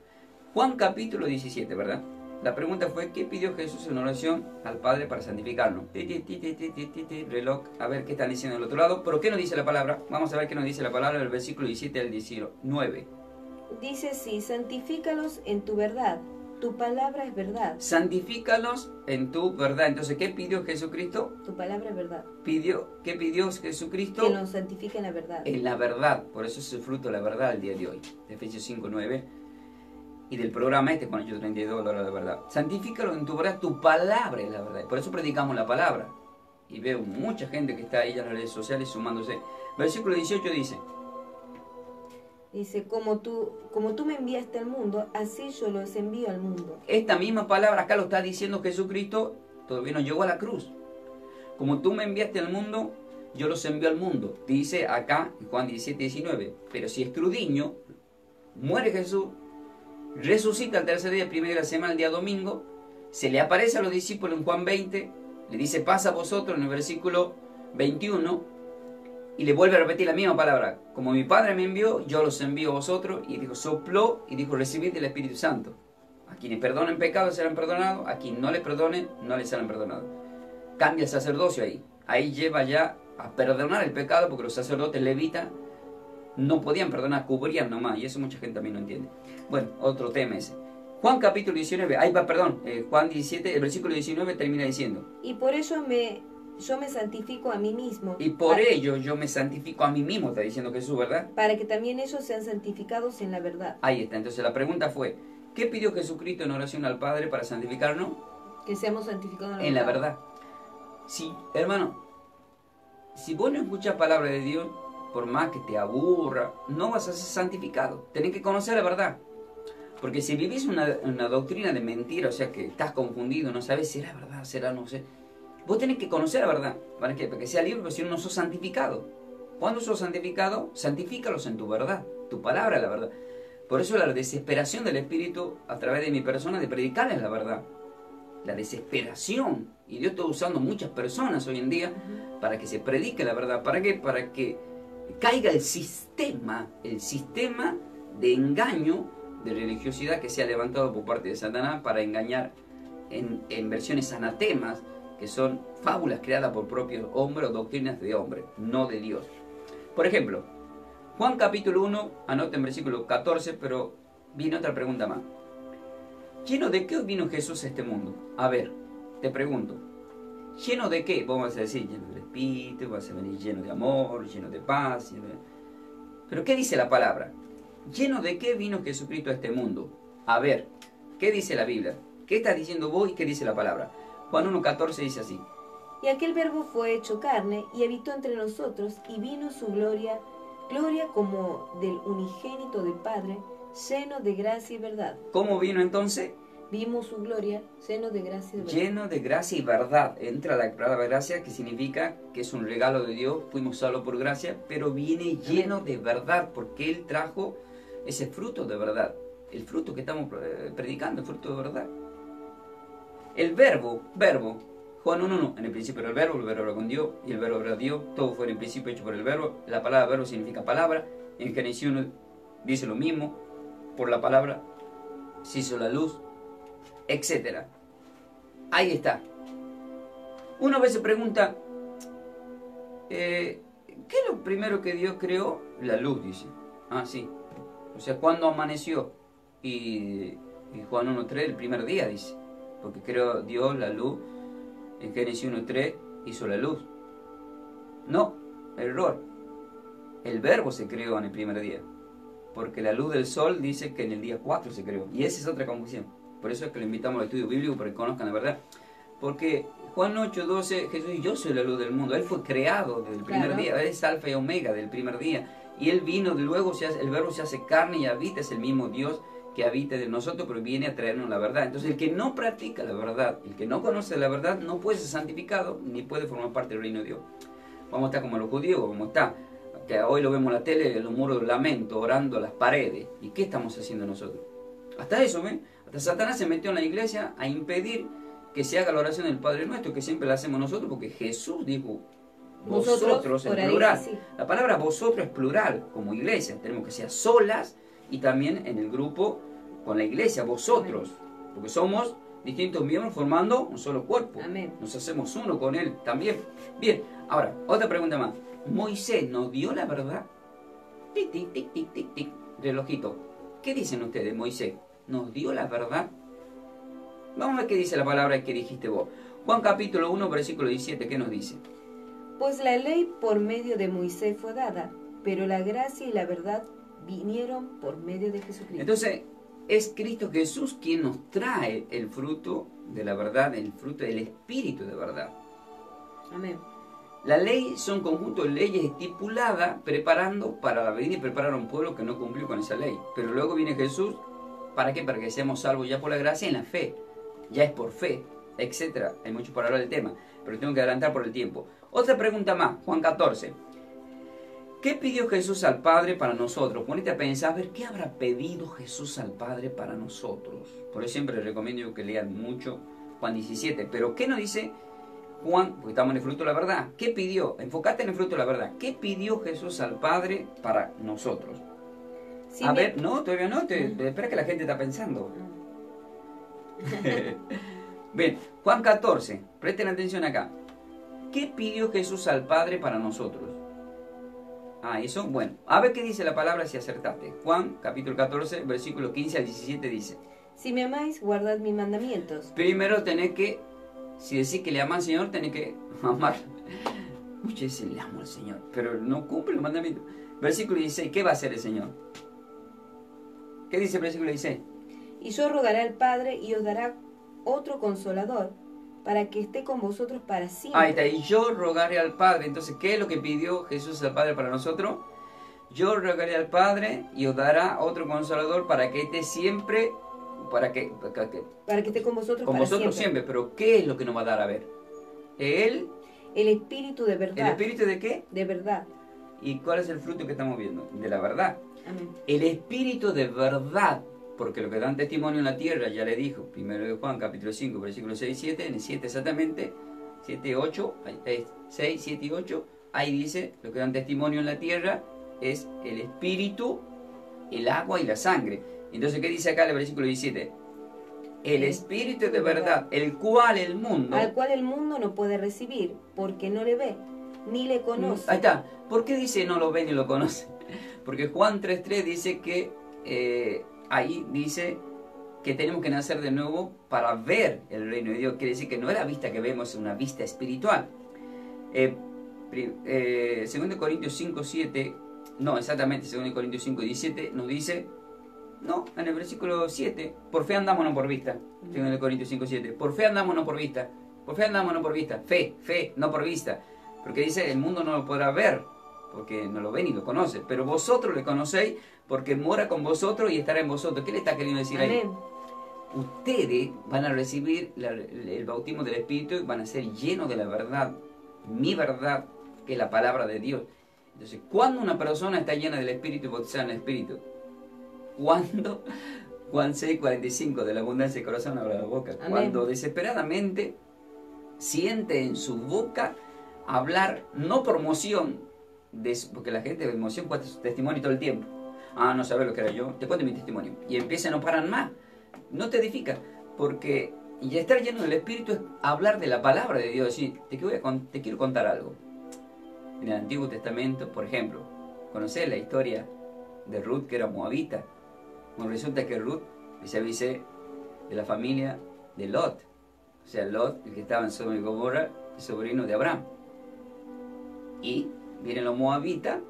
Juan capítulo 17, ¿verdad? La pregunta fue, ¿qué pidió Jesús en oración al Padre para santificarnos? Reloj, a ver qué están diciendo del otro lado. ¿Pero qué nos dice la palabra? Vamos a ver qué nos dice la palabra del versículo 17 al 19. Dice así, santifícalos en tu verdad, tu palabra es verdad. Santifícalos en tu verdad. Entonces, ¿qué pidió Jesucristo? Tu palabra es verdad. ¿Qué pidió Jesucristo? Que nos santifique en la verdad. En la verdad. Por eso es el fruto de la verdad el día de hoy. De Efesios 5, 9. Y del programa Juan 8:32, la hora de la verdad. Santifícalo en tu verdad, tu palabra es la verdad. Por eso predicamos la palabra. Y veo mucha gente que está ahí en las redes sociales sumándose. Versículo 18 dice. Dice, como tú me enviaste al mundo, así yo los envío al mundo. Esta misma palabra acá lo está diciendo Jesucristo, todavía no llegó a la cruz. Como tú me enviaste al mundo, yo los envío al mundo. Dice acá en Juan 17:19. Pero si escrudiño, muere Jesús, resucita al tercer día, primero de la semana, el día domingo, se le aparece a los discípulos en Juan 20, le dice, pasa a vosotros en el versículo 21, y le vuelve a repetir la misma palabra. Como mi Padre me envió, yo los envío a vosotros. Y dijo, sopló y dijo, recibid el Espíritu Santo. A quienes perdonen pecados serán perdonados, a quienes no les perdonen, no les serán perdonados. Cambia el sacerdocio ahí. Ahí lleva ya a perdonar el pecado, porque los sacerdotes levitas no podían perdonar, cubrían nomás. Y eso mucha gente también no entiende. Bueno, otro tema ese. Juan capítulo 19, ahí va, perdón, Juan 17, el versículo 19 termina diciendo. Y por eso yo me santifico a mí mismo. Y por ello yo me santifico a mí mismo, está diciendo Jesús, ¿verdad? Para que también ellos sean santificados en la verdad. Ahí está, entonces la pregunta fue, ¿qué pidió Jesucristo en oración al Padre para santificarnos? Que seamos santificados en la verdad. Sí, hermano, si vos no escuchas palabra de Dios, por más que te aburra, no vas a ser santificado. Tenés que conocer la verdad. Porque si vivís una doctrina de mentira, o sea que estás confundido, no sabes si era verdad, será no sé. Vos tenés que conocer la verdad. ¿Para qué? Para que sea libre, porque si no, no sos santificado. Cuando sos santificado, santifícalos en tu verdad. Tu palabra es la verdad. Por eso la desesperación del Espíritu a través de mi persona de predicarles la verdad. La desesperación. Y Dios está usando muchas personas hoy en día para que se predique la verdad. ¿Para qué? Para que caiga el sistema de engaño, de religiosidad que se ha levantado por parte de Satanás para engañar en versiones anatemas, que son fábulas creadas por propios hombres o doctrinas de hombres, no de Dios. Por ejemplo, Juan capítulo 1, anoten versículo 14, pero viene otra pregunta más. ¿Lleno de qué vino Jesús a este mundo? A ver, te pregunto, ¿lleno de qué? Vamos a decir, lleno del Espíritu, vas a venir lleno de amor, lleno de paz, Pero ¿qué dice la palabra? ¿Lleno de qué vino Jesucristo a este mundo? A ver, ¿qué dice la Biblia? ¿Qué estás diciendo vos y qué dice la palabra? Juan 1:14 dice así. Y aquel verbo fue hecho carne y habitó entre nosotros y vino su gloria como del unigénito del Padre, lleno de gracia y verdad. ¿Cómo vino entonces? Vimos su gloria, lleno de gracia y verdad. Lleno de gracia y verdad. Entra la palabra gracia, que significa que es un regalo de Dios, fuimos salvos por gracia, pero viene lleno de verdad, porque Él trajo ese fruto de verdad. El fruto que estamos predicando, el fruto de verdad. El verbo, Juan 1:1, en el principio era el verbo era con Dios, y el verbo era Dios, todo fue en el principio hecho por el verbo. La palabra verbo significa palabra, en Génesis 1 dice lo mismo, por la palabra se hizo la luz, etc. Ahí está. Uno a veces pregunta, ¿qué es lo primero que Dios creó? La luz, dice. Ah, sí. O sea, ¿cuándo amaneció? Y Juan 1:3, el primer día, dice. Porque creó Dios la luz. En Génesis 1:3 hizo la luz. No, error. El verbo se creó en el primer día. Porque la luz del sol dice que en el día 4 se creó. Y esa es otra confusión. Por eso es que lo invitamos al estudio bíblico para que conozcan la verdad. Porque Juan 8:12, Jesús dice, yo soy la luz del mundo. Él fue creado desde el primer día. Él es alfa y omega del primer día. Y Él vino, luego el verbo se hace carne y habita. Es el mismo Dios que habita de nosotros, pero viene a traernos la verdad. Entonces el que no practica la verdad, el que no conoce la verdad, no puede ser santificado, ni puede formar parte del reino de Dios. Vamos a estar como los judíos, como está, que hoy lo vemos en la tele, en los muros de lamento, orando a las paredes. ¿Y qué estamos haciendo nosotros? Hasta eso, ¿ven? Hasta Satanás se metió en la iglesia a impedir que se haga la oración del Padre Nuestro, que siempre la hacemos nosotros, porque Jesús dijo, vosotros en plural. Sí. La palabra vosotros es plural, como iglesia. Tenemos que ser solas y también en el grupo con la iglesia, vosotros, porque somos distintos miembros formando un solo cuerpo. Amén. Nos hacemos uno con Él también. Bien, ahora, otra pregunta más. ¿Moisés nos dio la verdad? Tic, tic, tic, tic, tic, tic, relojito. ¿Qué dicen ustedes, Moisés? ¿Nos dio la verdad? Vamos a ver qué dice la palabra que dijiste vos. Juan capítulo 1, versículo 17, ¿qué nos dice? Pues la ley por medio de Moisés fue dada, pero la gracia y la verdad vinieron por medio de Jesucristo. Entonces, es Cristo Jesús quien nos trae el fruto de la verdad, el fruto del Espíritu de verdad. Amén. La ley son conjuntos de leyes estipuladas preparando para la venida y preparar a un pueblo que no cumplió con esa ley. Pero luego viene Jesús, ¿para qué? Para que seamos salvos ya por la gracia en la fe. Ya es por fe, etc. Hay mucho para hablar del tema, pero tengo que adelantar por el tiempo. Otra pregunta más, Juan 14. ¿Qué pidió Jesús al Padre para nosotros? Ponete a pensar, a ver, ¿qué habrá pedido Jesús al Padre para nosotros? Por eso siempre les recomiendo que lean mucho Juan 17. Pero ¿qué nos dice Juan? Porque estamos en el fruto de la verdad. ¿Qué pidió? Enfócate en el fruto de la verdad. ¿Qué pidió Jesús al Padre para nosotros? Sí, a ver, no, todavía no. Espera que la gente está pensando. Bien, Juan 14. Presten atención acá. ¿Qué pidió Jesús al Padre para nosotros? Ah, eso, bueno. A ver qué dice la palabra si acertaste. Juan, capítulo 14, versículo 15 al 17 dice. Si me amáis, guardad mis mandamientos. Primero tenés que, si decís que le amás al Señor, tenés que amar. Muchos dicen, le amo al Señor, pero no cumple los mandamientos. Versículo 16, ¿qué va a hacer el Señor? ¿Qué dice el versículo 16? Y yo rogaré al Padre y os dará otro consolador, para que esté con vosotros para siempre. Ahí está, y yo rogaré al Padre. Entonces, ¿qué es lo que pidió Jesús al Padre para nosotros? Yo rogaré al Padre y os dará otro consolador para que esté siempre, para que esté con vosotros con para vosotros siempre. Pero ¿qué es lo que nos va a dar? A ver, el Espíritu de verdad. ¿El Espíritu de qué? De verdad. ¿Y cuál es el fruto que estamos viendo? De la verdad. Amén. El Espíritu de verdad. Porque lo que dan testimonio en la tierra, ya le dijo, primero de Juan, capítulo 5, versículo 6 y 7, en el 7 exactamente, 7, 8, 6, 7 y 8, ahí dice, lo que dan testimonio en la tierra es el Espíritu, el agua y la sangre. Entonces, ¿qué dice acá el versículo 17? El Espíritu de verdad, el cual el mundo... Al cual el mundo no puede recibir, porque no le ve, ni le conoce. Ahí está. ¿Por qué dice no lo ve ni lo conoce? Porque Juan 3.3 dice que... ahí dice que tenemos que nacer de nuevo para ver el reino de Dios. Quiere decir que no es la vista que vemos, es una vista espiritual. 2 Corintios 5, 7, no, exactamente, 2 Corintios 5, 17 nos dice, no, en el versículo 7, por fe andamos no por vista. 2 Corintios 5, 7, por fe andamos no por vista. Por fe andamos no por vista. Fe, no por vista. Porque dice, el mundo no lo podrá ver, porque no lo ve ni lo conoce. Pero vosotros le conocéis, porque mora con vosotros y estará en vosotros. ¿Qué le está queriendo decir ahí? Amén. Ustedes van a recibir el bautismo del Espíritu y van a ser llenos de la verdad, mi verdad, que es la palabra de Dios. Entonces, ¿cuándo una persona está llena del Espíritu y bautizada en el Espíritu? Cuando, Juan 6, 45, de la abundancia del corazón habla la boca. Amén. Cuando desesperadamente siente en su boca hablar, no por emoción, porque la gente de emoción cuenta su testimonio todo el tiempo. Ah, no sabes lo que era yo, te cuento mi testimonio. Y empieza, no paran más. No te edifica, porque ya estar lleno del Espíritu es hablar de la palabra de Dios. Decir, te quiero contar algo. En el Antiguo Testamento, por ejemplo, ¿conocés la historia de Ruth, que era moabita? Bueno, resulta que Ruth se dice de la familia de Lot. O sea, Lot, el que estaba en Sodoma y Gomorra, el sobrino de Abraham. Y vienen los moabitas,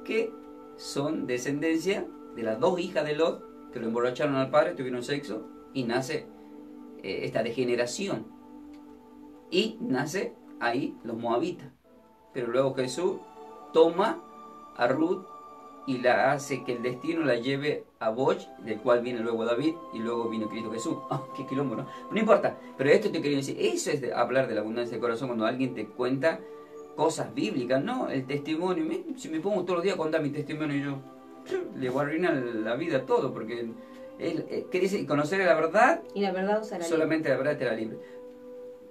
que son descendencia de las dos hijas de Lot, que lo emborracharon al padre, tuvieron sexo, y nace esta degeneración. Y nace ahí los moabitas. Pero luego Jesús toma a Ruth y la hace que el destino la lleve a Boch, del cual viene luego David, y luego vino Cristo Jesús. Oh, qué quilombo, ¿no? No importa, pero esto te quería decir, eso es hablar de la abundancia del corazón, cuando alguien te cuenta cosas bíblicas, ¿no? El testimonio. Si me pongo todos los días a contar mi testimonio, yo le voy a arruinar la vida a todo, porque ¿qué dice? Conocer la verdad, y la verdad os hará solamente la verdad te hará libre.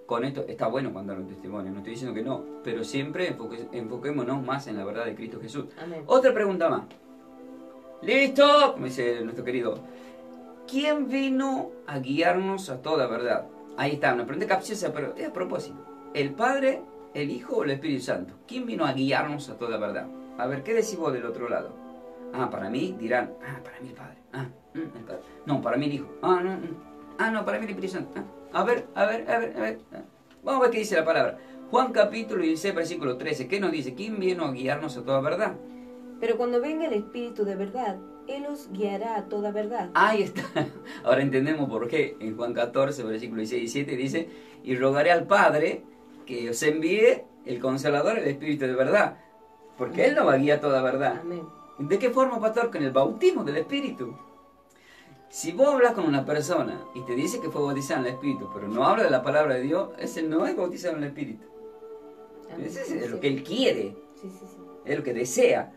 Con esto está bueno contar un testimonio, no estoy diciendo que no, pero siempre enfoquémonos más en la verdad de Cristo Jesús. Amén. Otra pregunta más. ¿Listo? Como dice nuestro querido. ¿quién vino a guiarnos a toda verdad? Ahí está, una pregunta capciosa, pero es a propósito. ¿El Padre, el Hijo o el Espíritu Santo? ¿Quién vino a guiarnos a toda verdad? A ver, ¿qué decís vos del otro lado? Ah, para mí dirán, para mí el Padre. El Padre. No, para mí el Hijo. No, para mí el Espíritu Santo. A ver. Vamos a ver qué dice la palabra. Juan capítulo 16, versículo 13. ¿Qué nos dice? ¿Quién vino a guiarnos a toda verdad? Pero cuando venga el Espíritu de verdad, Él os guiará a toda verdad. Ahí está. Ahora entendemos por qué. En Juan 14, versículo 16 y 17 dice, y rogaré al Padre que os envíe el Consolador, el Espíritu de verdad. Porque Él nos va a guiar a toda verdad. Amén. ¿De qué forma, pastor? Con el bautismo del Espíritu. Si vos hablas con una persona y te dice que fue bautizado en el Espíritu, pero no habla de la palabra de Dios, ese no es bautizado en el Espíritu. Amén. Ese es lo que él quiere, Sí. es lo que desea.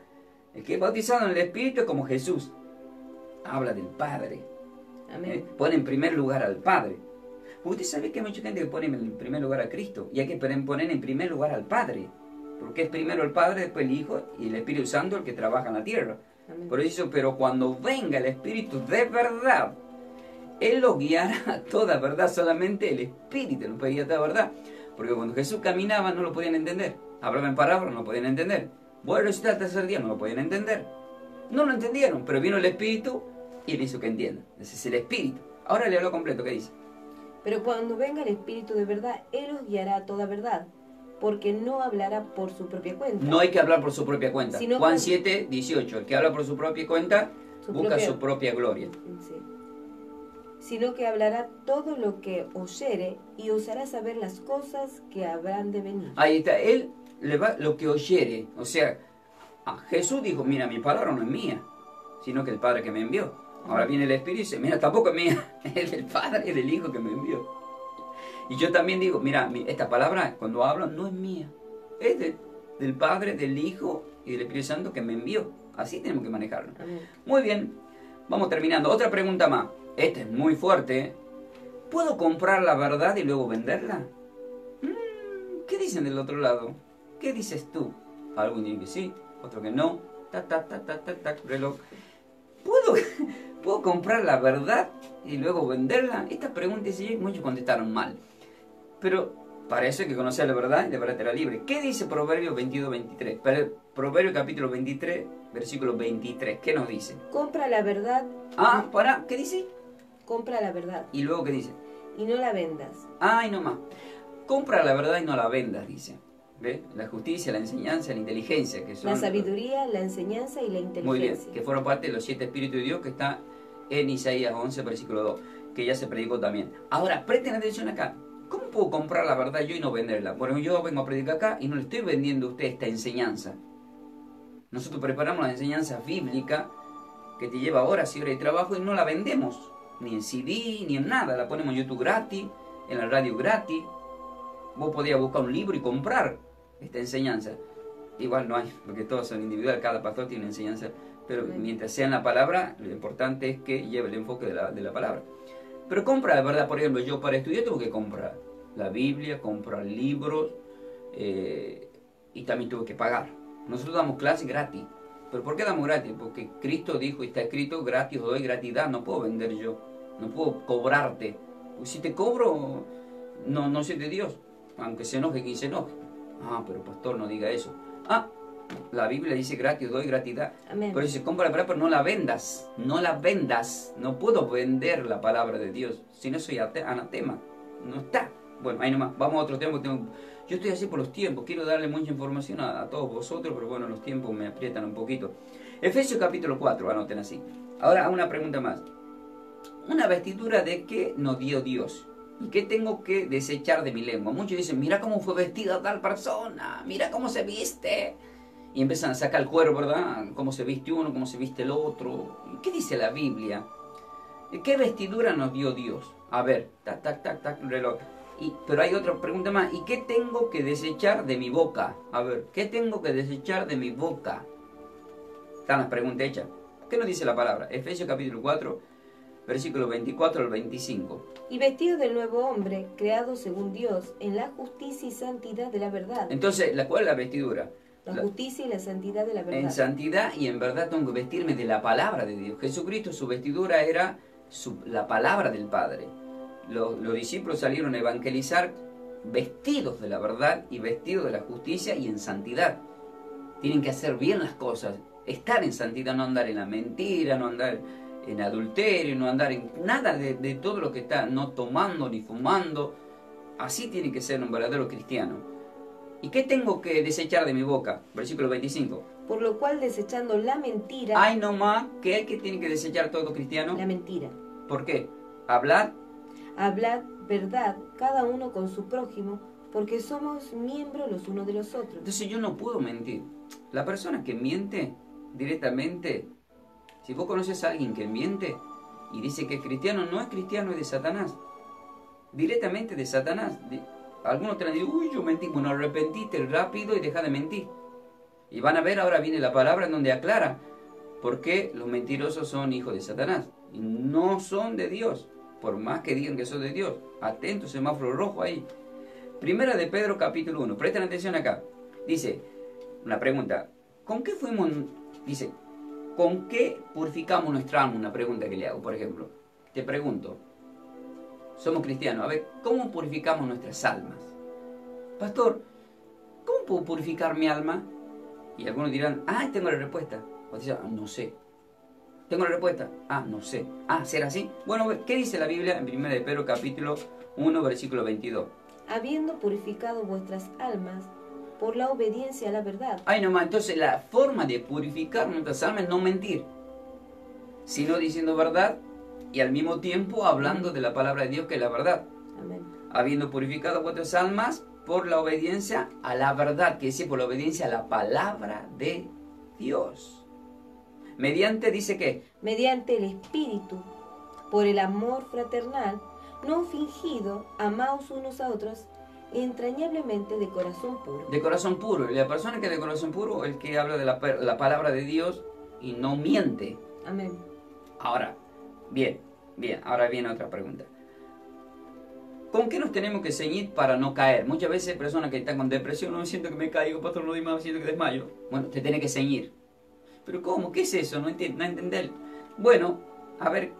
El que es bautizado en el Espíritu es como Jesús. Habla del Padre. Amén. Pone en primer lugar al Padre. Usted sabe que hay mucha gente que pone en primer lugar a Cristo. Y hay que poner en primer lugar al Padre. Porque es primero el Padre, después el Hijo y el Espíritu Santo el que trabaja en la tierra. Amén. Por eso, pero cuando venga el Espíritu de verdad, Él los guiará a toda verdad. Solamente el Espíritu los puede guiar a toda verdad. Porque cuando Jesús caminaba no lo podían entender. Hablaba en parábolas, no lo podían entender. Voy a resucitar al tercer día, no lo podían entender. No lo entendieron, pero vino el Espíritu y le hizo que entiendan. Ese es el Espíritu. Ahora le hablo completo, ¿qué dice? Pero cuando venga el Espíritu de verdad, Él os guiará a toda verdad, porque no hablará por su propia cuenta. No hay que hablar por su propia cuenta. Sino Juan con- 7, 18. El que habla por su propia cuenta busca su propia gloria. Sí. Sino que hablará todo lo que oyere y os hará saber las cosas que habrán de venir. Ahí está. Él le va lo que oyere. O sea, Jesús dijo, mira, mi palabra no es mía, sino que el Padre que me envió. Ahora viene el Espíritu y dice, mira, tampoco es mía, es del Padre y del Hijo que me envió. Y yo también digo, mira, esta palabra cuando hablo no es mía, es del Padre, del Hijo y del Espíritu Santo que me envió. Así tenemos que manejarlo. Amén. Muy bien, vamos terminando. Otra pregunta más. Esta es muy fuerte. ¿Puedo comprar la verdad y luego venderla? ¿Qué dicen del otro lado? ¿Qué dices tú? Algunos dicen que sí, otro que no. Reloj. ¿Puedo comprar la verdad y luego venderla? Esta pregunta sí, muchos contestaron mal. Pero para eso hay que conocer la verdad y de verdad te la libre. ¿Qué dice Proverbios 22-23? Proverbios capítulo 23, versículo 23. ¿Qué nos dice? Compra la verdad. ¿Qué dice? Compra la verdad Y luego, ¿qué dice? y no la vendas. Y no más. Compra la verdad y no la vendas, dice. ¿Ve? La justicia, la enseñanza, la inteligencia, que son... La sabiduría, la enseñanza y la inteligencia. Muy bien, que fueron parte de los 7 espíritus de Dios que está en Isaías 11, versículo 2, que ya se predicó también. Ahora, presten atención acá. ¿Cómo puedo comprar la verdad yo y no venderla? Bueno, yo vengo a predicar acá y no le estoy vendiendo a usted esta enseñanza. Nosotros preparamos la enseñanza bíblica que te lleva horas y horas de trabajo y no la vendemos. Ni en CD, ni en nada. La ponemos en YouTube gratis, en la radio gratis. Vos podías buscar un libro y comprar esta enseñanza. Igual no hay, porque todos son individuales, cada pastor tiene una enseñanza. Pero mientras sea en la palabra, lo importante es que lleve el enfoque de la palabra. Pero compra, de verdad, por ejemplo, yo para estudiar tengo que comprar la Biblia, comprar libros, y también tuve que pagar. Nosotros damos clases gratis. ¿Pero por qué damos gratis? Porque Cristo dijo, y está escrito, gratis os doy, gratis da. No puedo vender yo, no puedo cobrarte. Pues si te cobro, no soy de Dios, aunque se enoje quien se enoje. Pero pastor, no diga eso. La Biblia dice gratis os doy, gratis da. Amén. Por eso se compra la palabra, pero no la vendas. No la vendas. No puedo vender la palabra de Dios. Si no soy anatema. No está. Bueno, ahí nomás. Vamos a otro tema. Yo estoy así por los tiempos. Quiero darle mucha información a todos vosotros, pero bueno, los tiempos me aprietan un poquito. Efesios capítulo 4, anoten así. Ahora una pregunta más. ¿Una vestidura de qué nos dio Dios? ¿Y qué tengo que desechar de mi lengua? Muchos dicen, mira cómo fue vestida tal persona. Mira cómo se viste. Y empiezan a sacar el cuero, ¿verdad? Cómo se viste uno, cómo se viste el otro. ¿Qué dice la Biblia? ¿Qué vestidura nos dio Dios? A ver, reloj. Pero hay otra pregunta más. ¿Y qué tengo que desechar de mi boca? A ver, ¿qué tengo que desechar de mi boca? Están las preguntas hechas. ¿Qué nos dice la palabra? Efesios capítulo 4, versículo 24 al 25. Y vestido del nuevo hombre, creado según Dios, en la justicia y santidad de la verdad. Entonces, ¿cuál es la vestidura? La justicia y la santidad de la verdad. En santidad y en verdad tengo que vestirme de la palabra de Dios. Jesucristo, su vestidura era la palabra del Padre. Los discípulos salieron a evangelizar vestidos de la verdad y vestidos de la justicia y en santidad. Tienen que hacer bien las cosas, estar en santidad, no andar en la mentira, no andar en adulterio, no andar en nada de todo lo que está, no tomando ni fumando. Así tiene que ser un verdadero cristiano. ¿Y qué tengo que desechar de mi boca? Versículo 25. Por lo cual, desechando la mentira... Hay nomás que hay que tiene que desechar todo cristiano. La mentira. ¿Por qué? Hablad verdad, cada uno con su prójimo, porque somos miembros los unos de los otros. Entonces yo no puedo mentir. La persona que miente directamente, si vos conoces a alguien que miente y dice que es cristiano, no es cristiano, es de Satanás. Directamente de Satanás. Algunos te van a decir, uy, yo mentí. Bueno, arrepentite rápido y deja de mentir. Y van a ver, ahora viene la palabra en donde aclara por qué los mentirosos son hijos de Satanás. Y no son de Dios, por más que digan que son de Dios. Atento, semáforo rojo ahí. Primera de Pedro, capítulo 1. Presten atención acá. Dice, una pregunta. ¿Con qué fuimos? Dice, ¿con qué purificamos nuestra alma? Una pregunta que le hago, por ejemplo. Te pregunto. Somos cristianos. A ver, ¿cómo purificamos nuestras almas? Pastor, ¿cómo puedo purificar mi alma? Y algunos dirán, tengo la respuesta. O dicen, no sé. ¿Tengo la respuesta? No sé. ¿Será así? Bueno, ¿qué dice la Biblia en 1 de Pedro capítulo 1, versículo 22? Habiendo purificado vuestras almas por la obediencia a la verdad. Ay, nomás, entonces la forma de purificar nuestras almas es no mentir, sino diciendo verdad y al mismo tiempo hablando de la palabra de Dios, que es la verdad. Amén. Habiendo purificado vuestras almas por la obediencia a la verdad, que dice por la obediencia a la palabra de Dios. Mediante, dice que mediante el Espíritu, por el amor fraternal, no fingido, amaos unos a otros, entrañablemente de corazón puro. De corazón puro. Y la persona que es de corazón puro, el que habla de la palabra de Dios y no miente. Amén. Ahora, bien, ahora viene otra pregunta. ¿Con qué nos tenemos que ceñir para no caer? Muchas veces personas que están con depresión, no siento que me caigo, pastor, no me siento que desmayo. Bueno, te tenés que ceñir. ¿Pero cómo? ¿Qué es eso? No entender. Bueno, a ver,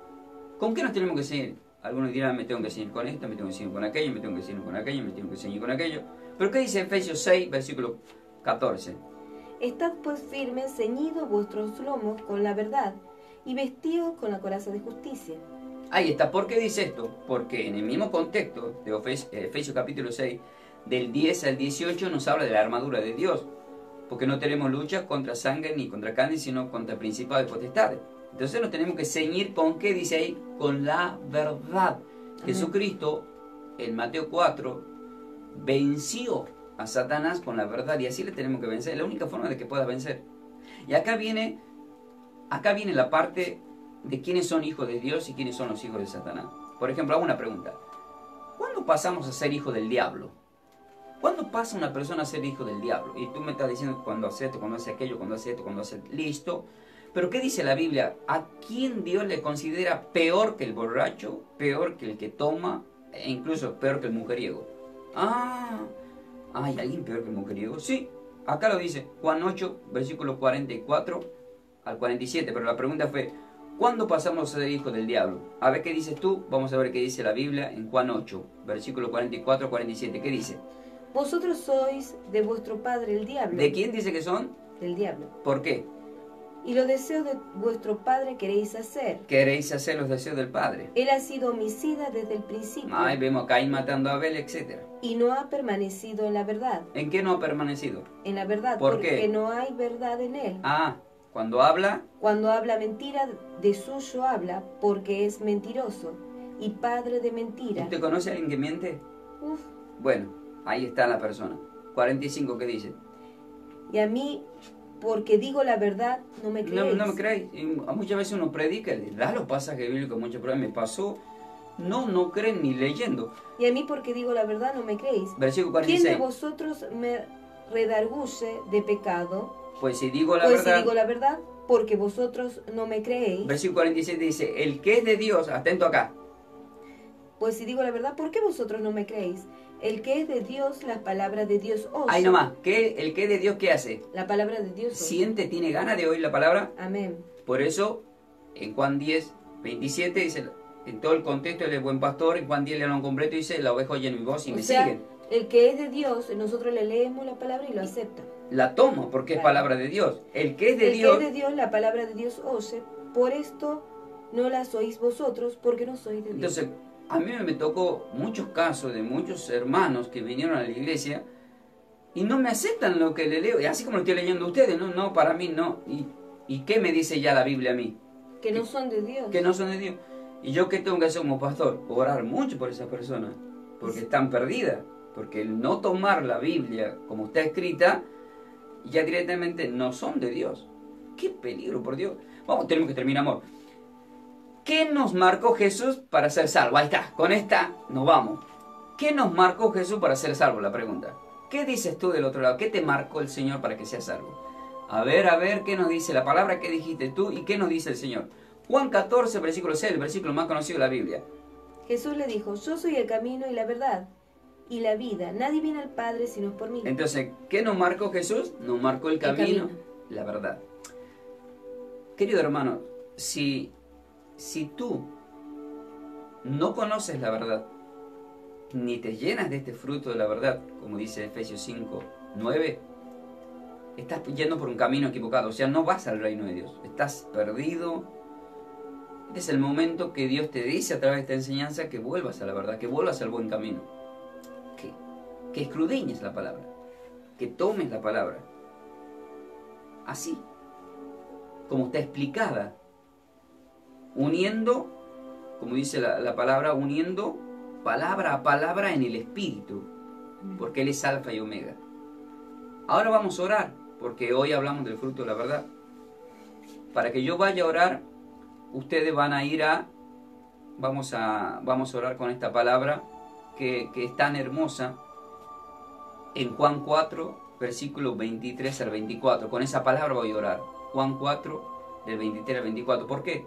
¿con qué nos tenemos que ceñir? Algunos dirán, me tengo que ceñir con esto, me tengo que ceñir con aquello, me tengo que ceñir con aquello, me tengo que ceñir con aquello. ¿Pero qué dice Efesios 6, versículo 14? Estad pues firmes, ceñidos vuestros lomos con la verdad, y vestidos con la coraza de justicia. Ahí está. ¿Por qué dice esto? Porque en el mismo contexto de Efesios capítulo 6, del 10 al 18, nos habla de la armadura de Dios. Porque no tenemos lucha contra sangre ni contra carne, sino contra principados y potestades. Entonces nos tenemos que ceñir con qué dice ahí, con la verdad. Amén. Jesucristo, en Mateo 4, venció a Satanás con la verdad y así le tenemos que vencer. Es la única forma de que pueda vencer. Y acá viene la parte de quiénes son hijos de Dios y quiénes son los hijos de Satanás. Por ejemplo, hago una pregunta. ¿Cuándo pasamos a ser hijos del diablo? ¿Cuándo pasa una persona a ser hijo del diablo? Y tú me estás diciendo cuando hace esto, cuando hace aquello, cuando hace esto, cuando hace... Listo. Pero ¿qué dice la Biblia? ¿A quién Dios le considera peor que el borracho, peor que el que toma, e incluso peor que el mujeriego? ¿Hay alguien peor que el mujeriego? Sí, acá lo dice, Juan 8, versículo 44 al 47, pero la pregunta fue, ¿cuándo pasamos a ser hijos del diablo? A ver qué dices tú, vamos a ver qué dice la Biblia en Juan 8, versículo 44 al 47, ¿qué dice? Vosotros sois de vuestro padre el diablo. ¿De quién dice que son? Del diablo. ¿Por qué? Y los deseos de vuestro padre queréis hacer. Queréis hacer los deseos del Padre. Él ha sido homicida desde el principio. Vemos a Caín matando a Abel, etc. Y no ha permanecido en la verdad. ¿En qué no ha permanecido? En la verdad. ¿Por porque qué? No hay verdad en él. Cuando habla. Cuando habla mentira, de suyo habla, porque es mentiroso y padre de mentira. ¿Usted conoce a alguien que miente? Uf. Bueno, ahí está la persona. 45, ¿qué dice? Y a mí, porque digo la verdad, no me creéis. No me creéis. Y muchas veces uno predica, le da los pasajes bíblicos, muchas pruebas me pasó. No creen ni leyendo. Y a mí, porque digo la verdad, no me creéis. Versículo 46. ¿Quién de vosotros me redarguye de pecado? Pues si digo la verdad, porque vosotros no me creéis. Versículo 47 dice, el que es de Dios, atento acá. Pues si digo la verdad, ¿por qué vosotros no me creéis? El que es de Dios, la palabra de Dios oye. Ahí nomás, el que es de Dios, ¿qué hace? La palabra de Dios oye. ¿Siente, tiene ganas de oír la palabra? Amén. Por eso, en Juan 10, 27 dice, en todo el contexto él es buen pastor, en Juan 10 le hablan completo dice, la oveja oye mi voz y me siguen. El que es de Dios, nosotros le leemos la palabra y lo acepta. La toma porque es palabra de Dios. El que es de Dios, la palabra de Dios oye, por esto no las oís vosotros, porque no sois de Dios. Entonces, a mí me tocó muchos casos de muchos hermanos que vinieron a la iglesia y no me aceptan lo que le leo, y así como lo estoy leyendo a ustedes, no, para mí no. ¿Y qué me dice ya la Biblia a mí? Que no son de Dios. Que no son de Dios. ¿Y yo qué tengo que hacer como pastor? Orar mucho por esas personas, porque están perdidas. Porque el no tomar la Biblia como está escrita, ya directamente no son de Dios. ¡Qué peligro, por Dios! Vamos, tenemos que terminar, amor. ¿Qué nos marcó Jesús para ser salvo? Ahí está, con esta nos vamos. ¿Qué nos marcó Jesús para ser salvo? La pregunta. ¿Qué dices tú del otro lado? ¿Qué te marcó el Señor para que seas salvo? A ver, ¿qué nos dice la palabra que dijiste tú y qué nos dice el Señor? Juan 14, versículo 6, el versículo más conocido de la Biblia. Jesús le dijo, yo soy el camino y la verdad y la vida. Nadie viene al Padre sino por mí. Entonces, ¿qué nos marcó Jesús? Nos marcó el camino, la verdad. Querido hermano, si tú no conoces la verdad, ni te llenas de este fruto de la verdad, como dice Efesios 5, 9, estás yendo por un camino equivocado, o sea, no vas al reino de Dios, estás perdido. Este es el momento que Dios te dice a través de esta enseñanza que vuelvas a la verdad, que vuelvas al buen camino, que escudriñes la palabra, que tomes la palabra, así, como está explicada, uniendo, como dice la palabra, uniendo palabra a palabra en el Espíritu, porque Él es Alfa y Omega. Ahora vamos a orar, porque hoy hablamos del fruto de la verdad. Para que yo vaya a orar, ustedes van a ir vamos a orar con esta palabra que es tan hermosa, en Juan 4, versículos 23 al 24. Con esa palabra voy a orar. Juan 4, del 23 al 24. ¿Por qué?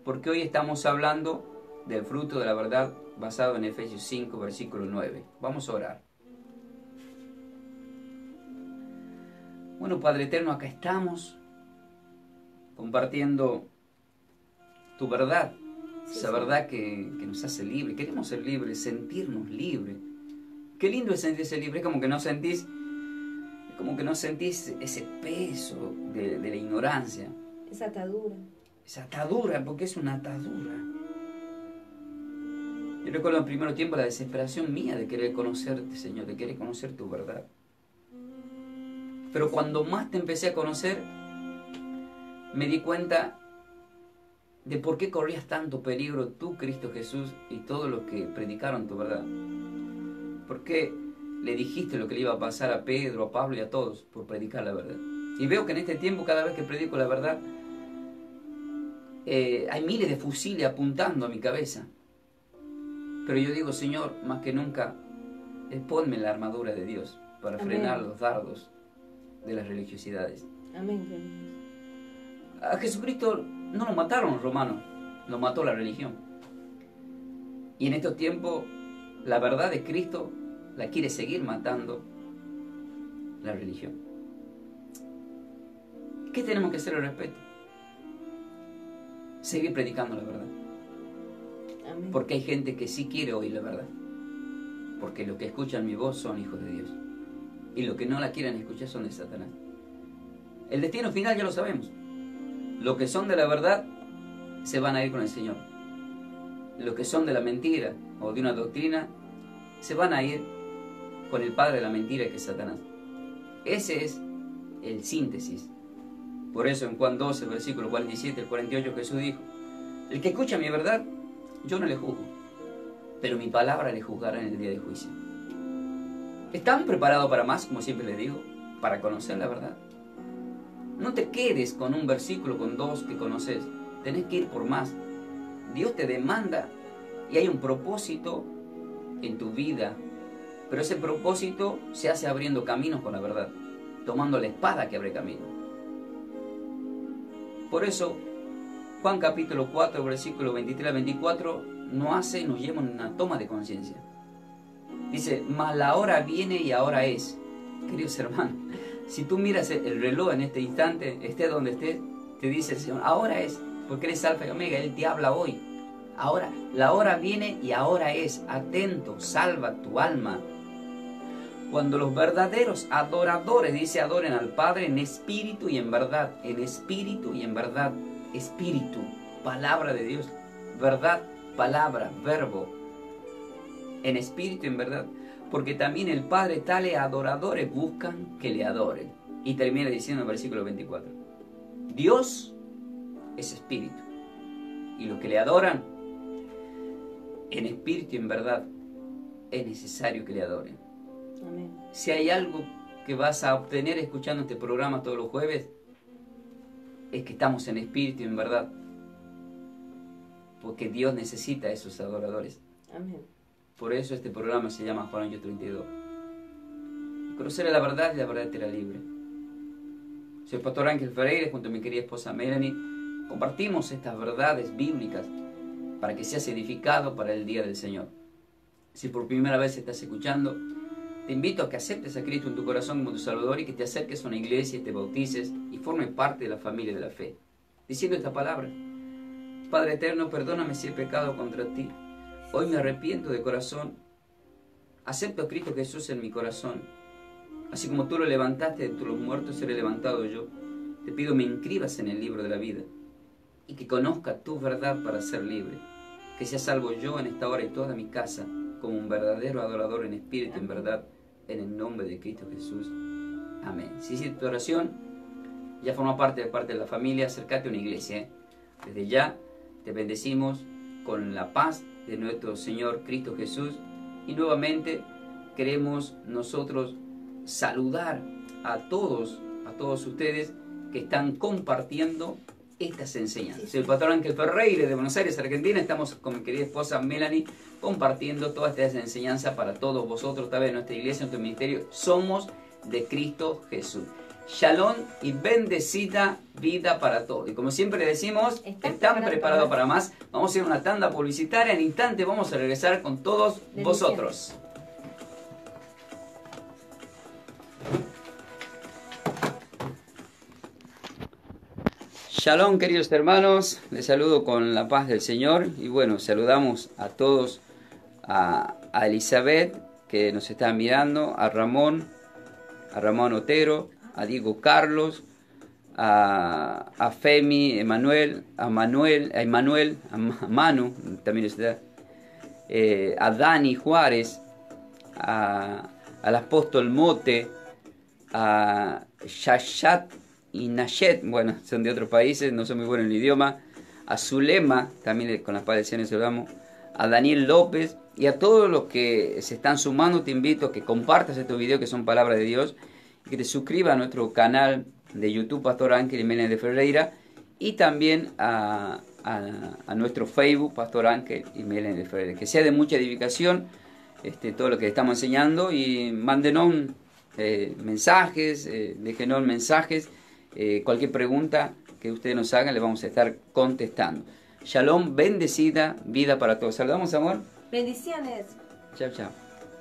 Porque hoy estamos hablando del fruto de la verdad basado en Efesios 5, versículo 9. Vamos a orar. Bueno, Padre Eterno, acá estamos compartiendo tu verdad, esa verdad que nos hace libres. Queremos ser libres, sentirnos libres. Qué lindo es sentirse libre, es como que no sentís ese peso de la ignorancia. Esa atadura. Esa atadura, porque es una atadura. Yo recuerdo en el primer tiempo la desesperación mía de querer conocerte, Señor, de querer conocer tu verdad. Pero cuando más te empecé a conocer, me di cuenta de por qué corrías tanto peligro tú, Cristo Jesús, y todos los que predicaron tu verdad. ¿Por qué le dijiste lo que le iba a pasar a Pedro, a Pablo y a todos por predicar la verdad? Y veo que en este tiempo, cada vez que predico la verdad, hay miles de fusiles apuntando a mi cabeza. Pero yo digo, Señor, más que nunca, ponme la armadura de Dios para frenar los dardos de las religiosidades. Amén. A Jesucristo no lo mataron los romanos, lo mató la religión. Y en estos tiempos, la verdad de Cristo la quiere seguir matando la religión. ¿Qué tenemos que hacer al respecto? Seguir predicando la verdad. Amén. Porque hay gente que sí quiere oír la verdad. Porque los que escuchan mi voz son hijos de Dios. Y los que no la quieren escuchar son de Satanás. El destino final ya lo sabemos. Los que son de la verdad se van a ir con el Señor. Los que son de la mentira o de una doctrina se van a ir con el padre de la mentira, que es Satanás. Ese es el síntesis. Por eso en Juan 12, versículo 47 al 48, Jesús dijo: el que escucha mi verdad, yo no le juzgo, pero mi palabra le juzgará en el día de juicio. ¿Están preparados para más, como siempre les digo, para conocer la verdad? No te quedes con un versículo, con dos que conoces. Tenés que ir por más. Dios te demanda y hay un propósito en tu vida. Pero ese propósito se hace abriendo caminos con la verdad, tomando la espada que abre camino. Por eso, Juan capítulo 4, versículo 23 al 24, nos lleva una toma de conciencia. Dice: mas la hora viene y ahora es. Queridos hermanos, si tú miras el reloj en este instante, estés donde estés, te dice el Señor: ahora es. porque Él es Alfa y Omega, Él te habla hoy. Ahora, la hora viene y ahora es. Atento, salva tu alma. Cuando los verdaderos adoradores, dice, adoren al Padre en espíritu y en verdad. En espíritu y en verdad. Espíritu, palabra de Dios. Verdad, palabra, verbo. En espíritu y en verdad. Porque también el Padre tales adoradores buscan que le adoren. Y termina diciendo en el versículo 24. Dios es espíritu. Y los que le adoran, en espíritu y en verdad, es necesario que le adoren. Amén. Si hay algo que vas a obtener escuchando este programa todos los jueves, es que estamos en espíritu y en verdad. Porque Dios necesita a esos adoradores. Amén. Por eso este programa se llama Juan 8:32. Conocer la verdad y la verdad te hará libre. Soy el pastor Ángel Ferreira, junto a mi querida esposa Melanie. Compartimos estas verdades bíblicas para que seas edificado para el día del Señor. Si por primera vez estás escuchando, te invito a que aceptes a Cristo en tu corazón como tu Salvador y que te acerques a una iglesia y te bautices y formes parte de la familia de la fe. Diciendo esta palabra: Padre eterno, perdóname si he pecado contra ti. Hoy me arrepiento de corazón. Acepto a Cristo Jesús en mi corazón. Así como tú lo levantaste de entre los muertos, seré levantado yo. Te pido me inscribas en el libro de la vida y que conozca tu verdad para ser libre. Que sea salvo yo en esta hora y toda mi casa como un verdadero adorador en espíritu y en verdad, en el nombre de Cristo Jesús. Amén. Si hiciste tu oración, ya forma parte de la familia, acércate a una iglesia. Desde ya te bendecimos con la paz de nuestro Señor Cristo Jesús. Y nuevamente queremos nosotros saludar a todos ustedes que están compartiendo estas enseñanzas. Soy el pastor Ángel Ferreira de Buenos Aires, Argentina. Estamos con mi querida esposa Melanie compartiendo todas estas enseñanzas para todos vosotros, tal vez en nuestra iglesia, en nuestro ministerio. Somos de Cristo Jesús. Shalom y bendecida vida para todos. Y como siempre le decimos, ¿están preparados para más? Vamos a ir a una tanda publicitaria. En instante vamos a regresar con todos vosotros. Shalom, queridos hermanos, les saludo con la paz del Señor y bueno, saludamos a todos, a Elizabeth que nos está mirando, a Ramón Otero, a Diego Carlos, a Femi, Emanuel, a Manu, también está, a Dani Juárez, al apóstol Mote, a Shashat y Nashet, bueno, son de otros países, no son muy buenos en el idioma, a Zulema, también con las paz del Señor saludamos, a Daniel López y a todos los que se están sumando. Te invito a que compartas estos videos que son palabra de Dios y que te suscribas a nuestro canal de YouTube Pastor Ángel y Melanie de Ferreira y también a nuestro Facebook Pastor Ángel y Melanie de Ferreira. Que sea de mucha edificación todo lo que estamos enseñando y mándenos mensajes, déjenos mensajes. Cualquier pregunta que ustedes nos hagan, le vamos a estar contestando. Shalom, bendecida vida para todos. Saludamos, amor. Bendiciones. Chao, chao.